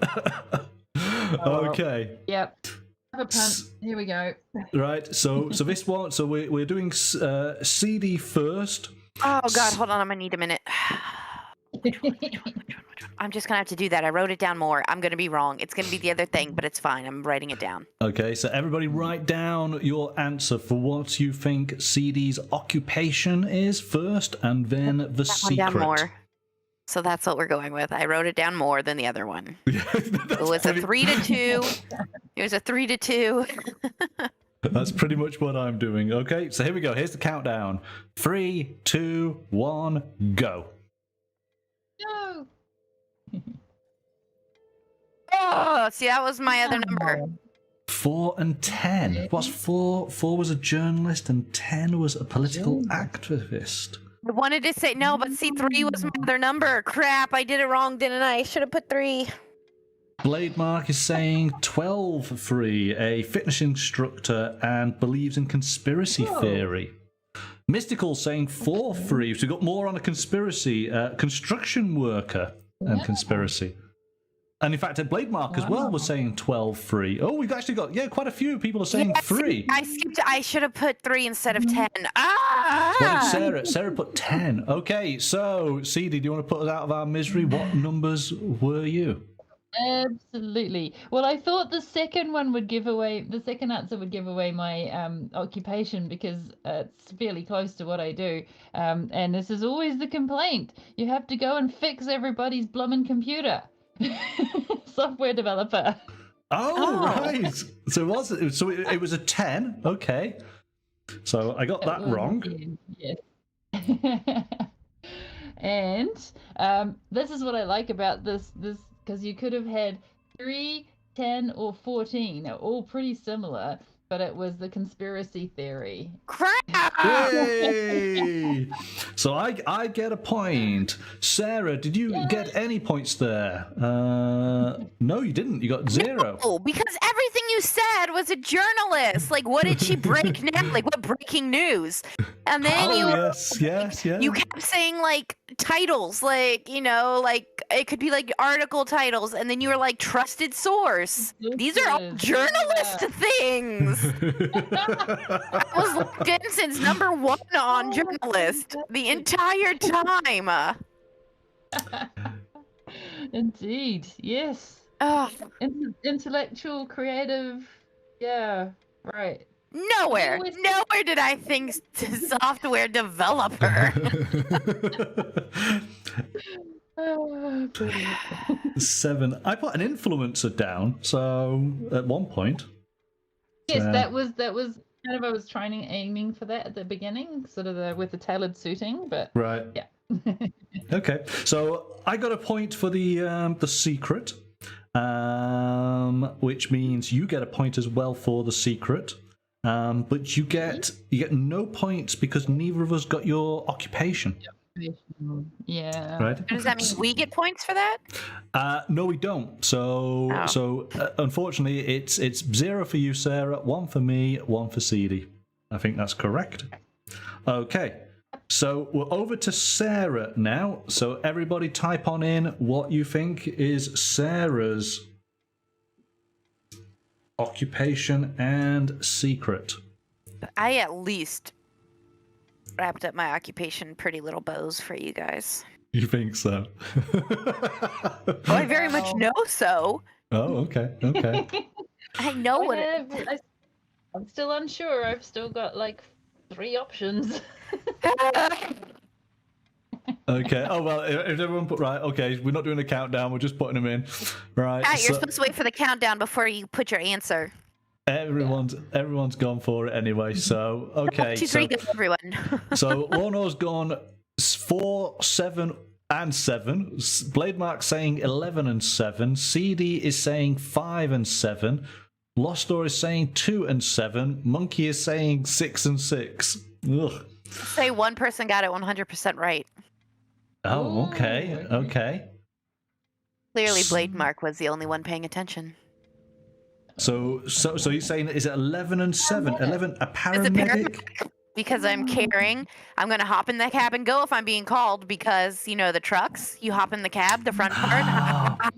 Okay. Yep. Have a punt. Here we go. Right. So this one. So we're doing CD first. Oh God, hold on. I'm gonna need a minute. I'm just gonna have to do that. I wrote it down more. I'm gonna be wrong. It's gonna be the other thing, but it's fine. I'm writing it down. Okay, so everybody write down your answer for what you think CD's occupation is first, and then the That one down secret. more. So that's what we're going with. I wrote it down more than the other one. It was a pretty- 3 to 2. It was a 3 to 2. That's pretty much what I'm doing. Okay, so here we go. Here's the countdown. 3, 2, 1, go. No. Oh, see, that was my other number. 4 and 10. What's 4? 4 was a journalist, and 10 was a political activist. I wanted to say no, but see, 3 was my other number. Crap, I did it wrong, didn't I? I should have put 3. Blade Mark is saying 12 free, a fitness instructor and believes in conspiracy theory. Mystical saying 4 free, so we got more on a conspiracy, construction worker and conspiracy. And in fact, a Blade Mark as well was saying 12 free. Oh, we've actually got, quite a few people are saying 3. I skipped. I should have put 3 instead of 10. What Ah! did Sarah? Sarah put 10. Okay, so CD, do you want to put us out of our misery? What numbers were you? Absolutely. Well, I thought the second answer would give away my occupation because it's fairly close to what I do. And this is always the complaint. You have to go and fix everybody's bloomin' computer. Software developer. Oh, right. So it was a 10. Okay. So I got that wrong. Yes. And this is what I like about this because you could have had 3, 10, or 14. They're all pretty similar, but it was the conspiracy theory. Crap! Yay! So I get a point. Sarah, did you get any points there? No, you didn't. You got 0. Oh, because everything you said was a journalist. Like, what did she break now? Like, what breaking news? And then yes. you kept saying like titles, like like it could be like article titles, and then you were like trusted source. These are all journalist things. I was locked in since number 1 on journalist the entire time. Indeed, yes. Oh, Intellectual, creative, yeah, right. nowhere did I think software developer. Oh, brilliant. 7. I put an influencer down. So at one point. Yes, that was kind of I was aiming for that at the beginning, sort of with the tailored suiting, but Right. yeah. Okay, so I got a point for the secret, which means you get a point as well for the secret, but you get no points because neither of us got your occupation. Yeah. Right? Does that mean we get points for that? No, we don't. So unfortunately, it's 0 for you, Sarah, 1 for me, 1 for CD. I think that's correct. Okay. So we're over to Sarah now. So everybody type on in what you think is Sarah's occupation and secret. I at least wrapped up my occupation pretty little bows for you guys. You think so? Oh, I very much know so. Oh, okay, okay. I know what it... I'm still unsure. I've still got like 3 options. Okay. Oh well, if everyone put right, okay, we're not doing a countdown. We're just putting them in. Right. Pat, you're supposed to wait for the countdown before you put your answer. Everyone's gone for it anyway. So okay. 2, 3, go, everyone. So Lorno's gone 4, 7, and 7. Blade Mark's saying 11 and 7. CD is saying 5 and 7. Lost Door is saying 2 and 7. Monkey is saying 6 and 6. Ugh. Say one person got it 100% right. Oh, okay, Ooh, okay. Clearly, Blade Mark was the only one paying attention. So you're saying is it 11 and 7? 11 a paramedic? Because I'm caring. I'm going to hop in the cab and go if I'm being called because, you know, the trucks, you hop in the cab, the front part.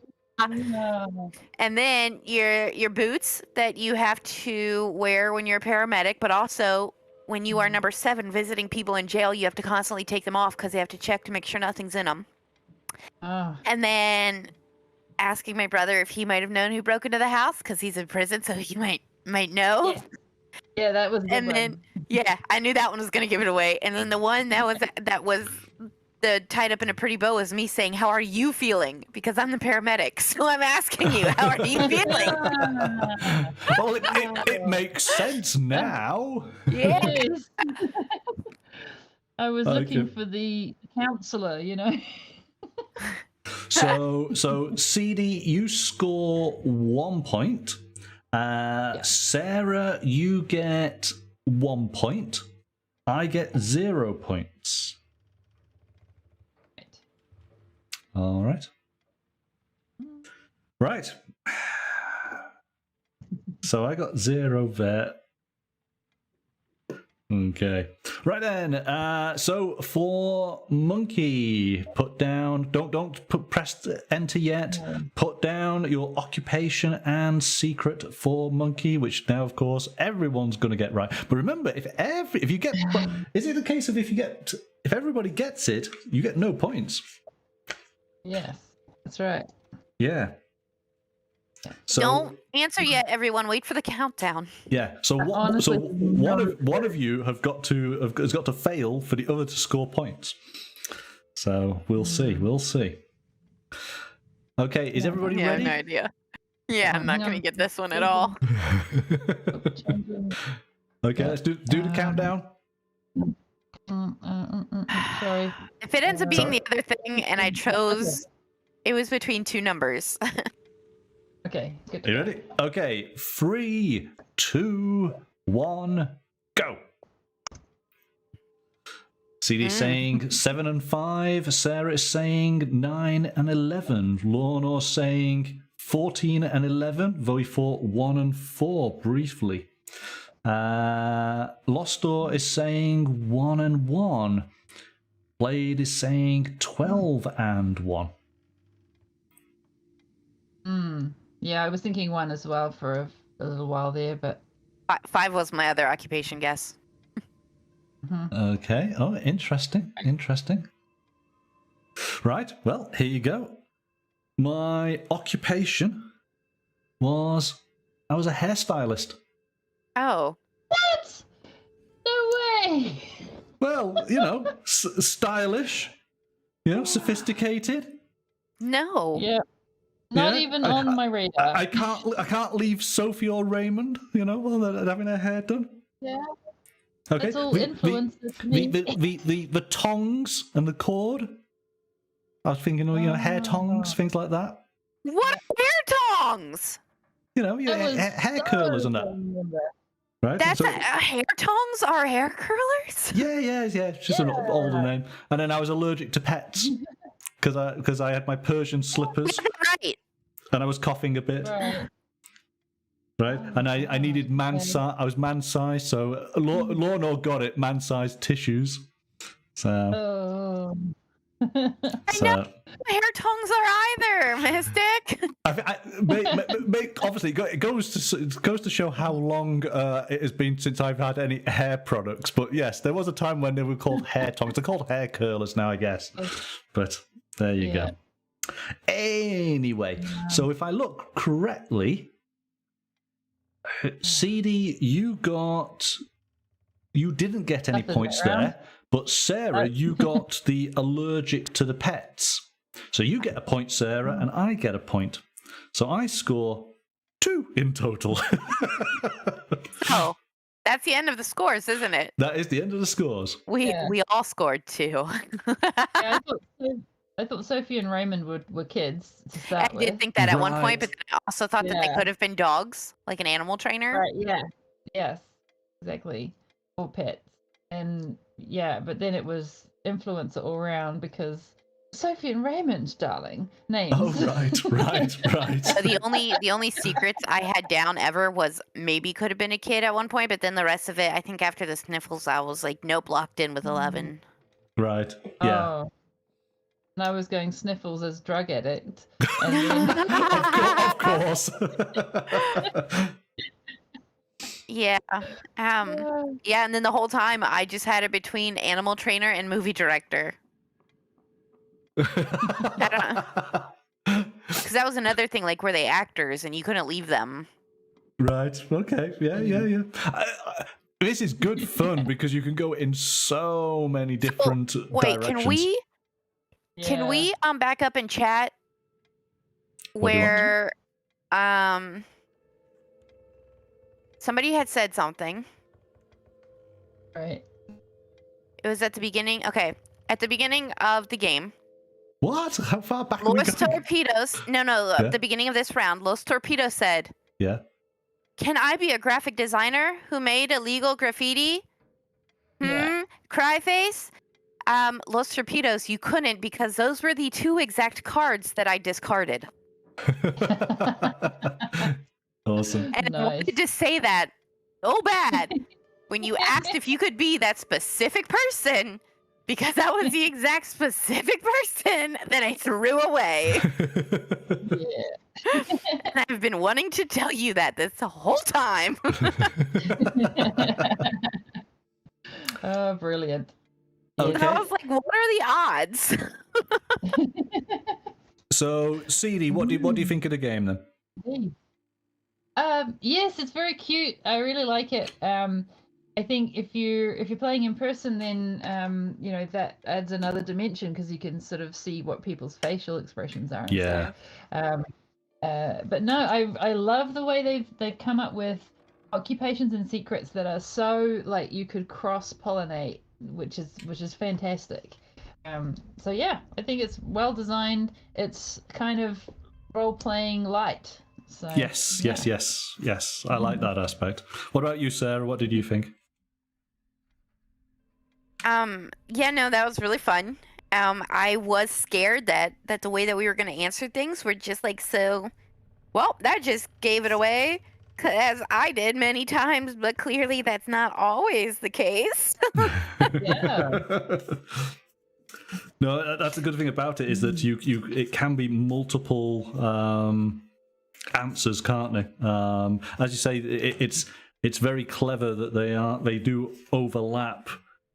No. And then your boots that you have to wear when you're a paramedic, but also when you are number 7 visiting people in jail, you have to constantly take them off because they have to check to make sure nothing's in them. Oh. And then asking my brother if he might have known who broke into the house because he's in prison, so he might know. Yeah, that was a good And one. then I knew that one was gonna give it away. And then the one that was the tied up in a pretty bow was me saying, "How are you feeling?" Because I'm the paramedic, so I'm asking you, "How are you feeling?" Well, it makes sense now. Yeah. Yes. I was looking Okay. for the counselor, you know. So CD, you score 1 point. Sarah, you get 1 point. I get 0 points. All right. Right. So I got 0 there. Okay. Right then. So for Monkey, put down. Don't press enter yet. Put down your occupation and secret for Monkey, which now, of course, everyone's going to get right. But remember, if you get, is it the case of if everybody gets it, you get no points? Yes, that's right. Yeah. So, Don't answer yet, everyone. Wait for the countdown. yeah. So Honestly, one of you has got to fail for the other to score points. So we'll see. We'll see. Okay. Is everybody Yeah, ready? no idea. Yeah, I'm not gonna get this one at all. Okay. Let's do the countdown. Sorry. If it ends up being Sorry. the other thing, and I chose, it was between 2 numbers. Okay, good. Are you ready? Okay. 3, 2, 1, go. CD saying 7 and 5. Sarah is saying 9 and 11. Lorna saying 14 and 11. Though we thought 1 and 4 briefly. Lost Door is saying 1 and 1. Blade is saying 12 and 1. Yeah, I was thinking 1 as well for a little while there, but 5 was my other occupation guess. Okay. Oh, interesting. Interesting. Right. Well, here you go. My occupation was I was a hairstylist. Oh. what? No way. Well, stylish. Sophisticated. No. Yeah. Not Yeah, even on my radar. I can't leave Sophie or Raymond. While they're having their hair done. Yeah. Okay. It's all influences me. The tongs and the cord. I was thinking, hair tongs, things like that. What are hair tongs? Hair curlers and that. Right. That's So- hair tongs are hair curlers? Yeah. It's just an older name. And then I was allergic to pets because I had my Persian slippers Right. and I was coughing a bit. Right. Right, and I needed man-size. I was man-sized, so Lorna got it. Man-sized tissues. So Oh. know. Hair tongs are either, Mystic. Obviously, it goes to show how long it has been since I've had any hair products. But yes, there was a time when they were called hair tongs. They're called hair curlers now, I guess. But there you go. Anyway, so if I look correctly, CD, you didn't get any points there. But Sarah, you got the allergic to the pets. So you get a point, Sarah, and I get a point. So I score 2 in total. Oh, that's the end of the scores, isn't it? That is the end of the scores. We all scored 2. I thought Sophie and Raymond were kids to start I with. did think that at one point, but then I also thought that they Yeah. could have been dogs, like an animal trainer. Right, yeah. Yes, exactly. Or pets. And yeah, but then it was influencer all around because Sophie and Raymond, darling, names. Oh, right. So the only secrets I had down ever was maybe could have been a kid at one point, but then the rest of it, I think after the sniffles, I was like, nope, locked in with 11. Right. Yeah. Oh. And I was going sniffles as drug addict. And then... Of course. Yeah. Yeah, and then the whole time I just had it between animal trainer and movie director. I don't know. Because that was another thing, like, were they actors and you couldn't leave them. Right. Okay. Yeah. This is good fun because you can go in so many different directions. Can we back up and chat where somebody had said something. Right. It was at the beginning. Okay, at the beginning of the game. What? How far back are we Los going? Torpedoes. No. At the beginning of this round, Los Torpedoes said, "Yeah. Can I be a graphic designer who made illegal graffiti? Cry face. Los Torpedoes, you couldn't because those were the 2 exact cards that I discarded." Awesome. And I wanted to say that so bad when you asked if you could be that specific person, because that was the exact specific person that I threw away. Yeah. And I've been wanting to tell you that this whole time. Oh, brilliant. Okay. And I was like, what are the odds? So, CD, what do you think of the game then? Yes, it's very cute. I really like it. I think if you're playing in person, then that adds another dimension because you can sort of see what people's facial expressions are. Yeah. But no, I love the way they've come up with occupations and secrets that are so like you could cross-pollinate, which is fantastic. So yeah, I think it's well designed. It's kind of role-playing light. So, Yes. I like that aspect. What about you, Sarah? What did you think? Yeah, no, that was really fun. I was scared that the way that we were going to answer things were just like so. Well, that just gave it away, as I did many times, but clearly that's not always the case. Yeah. No, that's a good thing about it is that it can be multiple answers, can't they? As you say, it's very clever that they do overlap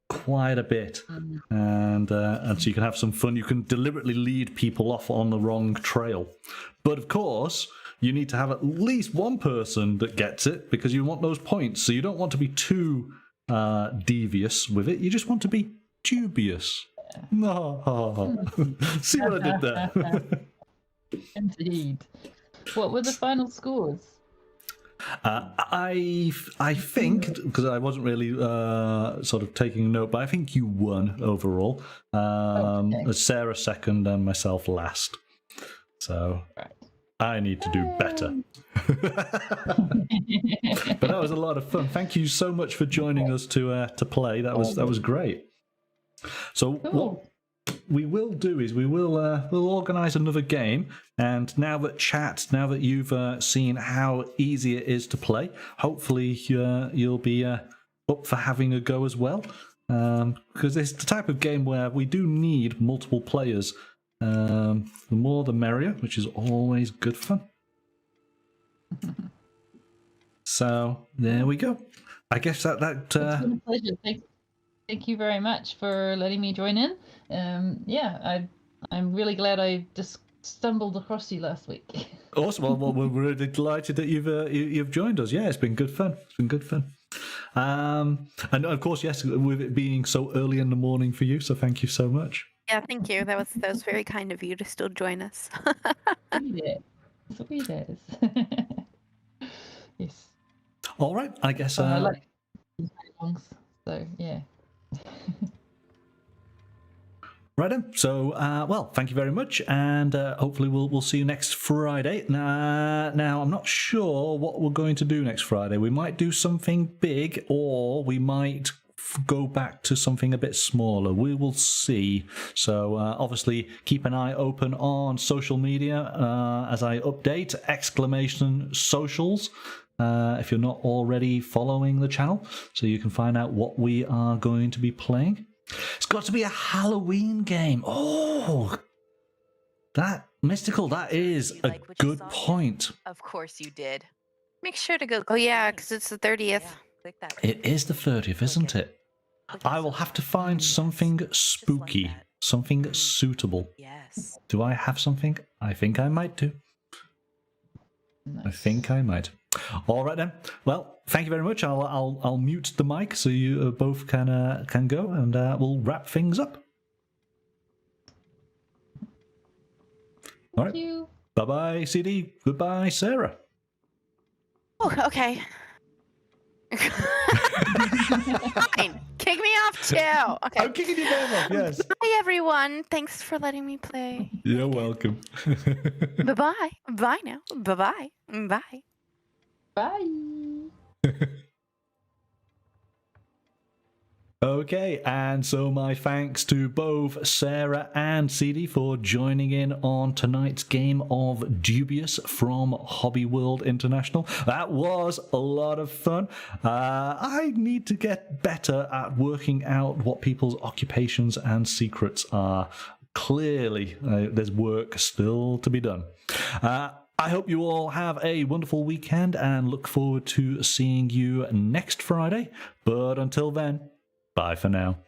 quite a bit, and so you can have some fun. You can deliberately lead people off on the wrong trail, but of course you need to have at least one person that gets it because you want those points. So you don't want to be too devious with it. You just want to be dubious. No, see what I did there. Indeed. What were the final scores? I think, because I wasn't really sort of taking a note, but I think you won overall. Okay. Sarah second and myself last. So Right. I need to do better. But that was a lot of fun. Thank you so much for joining us to play. That was great. So what we will do is we'll organise another game, and now that you've seen how easy it is to play, hopefully you'll be up for having a go as well. because it's the type of game where we do need multiple players. The more the merrier, which is always good fun. So there we go. I guess that It's been a pleasure. Thank you very much for letting me join in. I'm really glad I just stumbled across you last week. Awesome. Well, we're really delighted that you've joined us. Yeah, it's been good fun. It's been good fun. And of course, yes, with it being so early in the morning for you, so thank you so much. Yeah, thank you. That was very kind of you to still join us. Sweet as. Yes. All right, I guess. I like songs, so yeah. Right then. So, well, thank you very much, and hopefully we'll see you next Friday. Now, I'm not sure what we're going to do next Friday. We might do something big, or we might go back to something a bit smaller. We will see. So, obviously, keep an eye open on social media as I update !socials. If you're not already following the channel, so you can find out what we are going to be playing. It's got to be a Halloween game. Oh, that mystical. That is a good point. Of course you did. Make sure to go. Oh yeah, because it's the 30th. Yeah, click that. It is the 30th, isn't it? I will have to find something spooky, something suitable. Yes. Do I have something? I think I might do. Nice. I think I might. All right then. Well, thank you very much. I'll mute the mic so you both can go, and we'll wrap things up. All right. Thank you. Bye bye, CD. Goodbye, Sarah. Oh, okay. Fine. Kick me off too. Okay. I'm kicking your name off. Yes. Bye, everyone. Thanks for letting me play. You're welcome. Bye-bye. Bye now. Bye-bye. Bye. Bye. Okay, and so my thanks to both Sarah and CD for joining in on tonight's game of Dubious from Hobby World International. That was a lot of fun. I need to get better at working out what people's occupations and secrets are. Clearly, there's work still to be done. I hope you all have a wonderful weekend and look forward to seeing you next Friday. But until then, bye for now.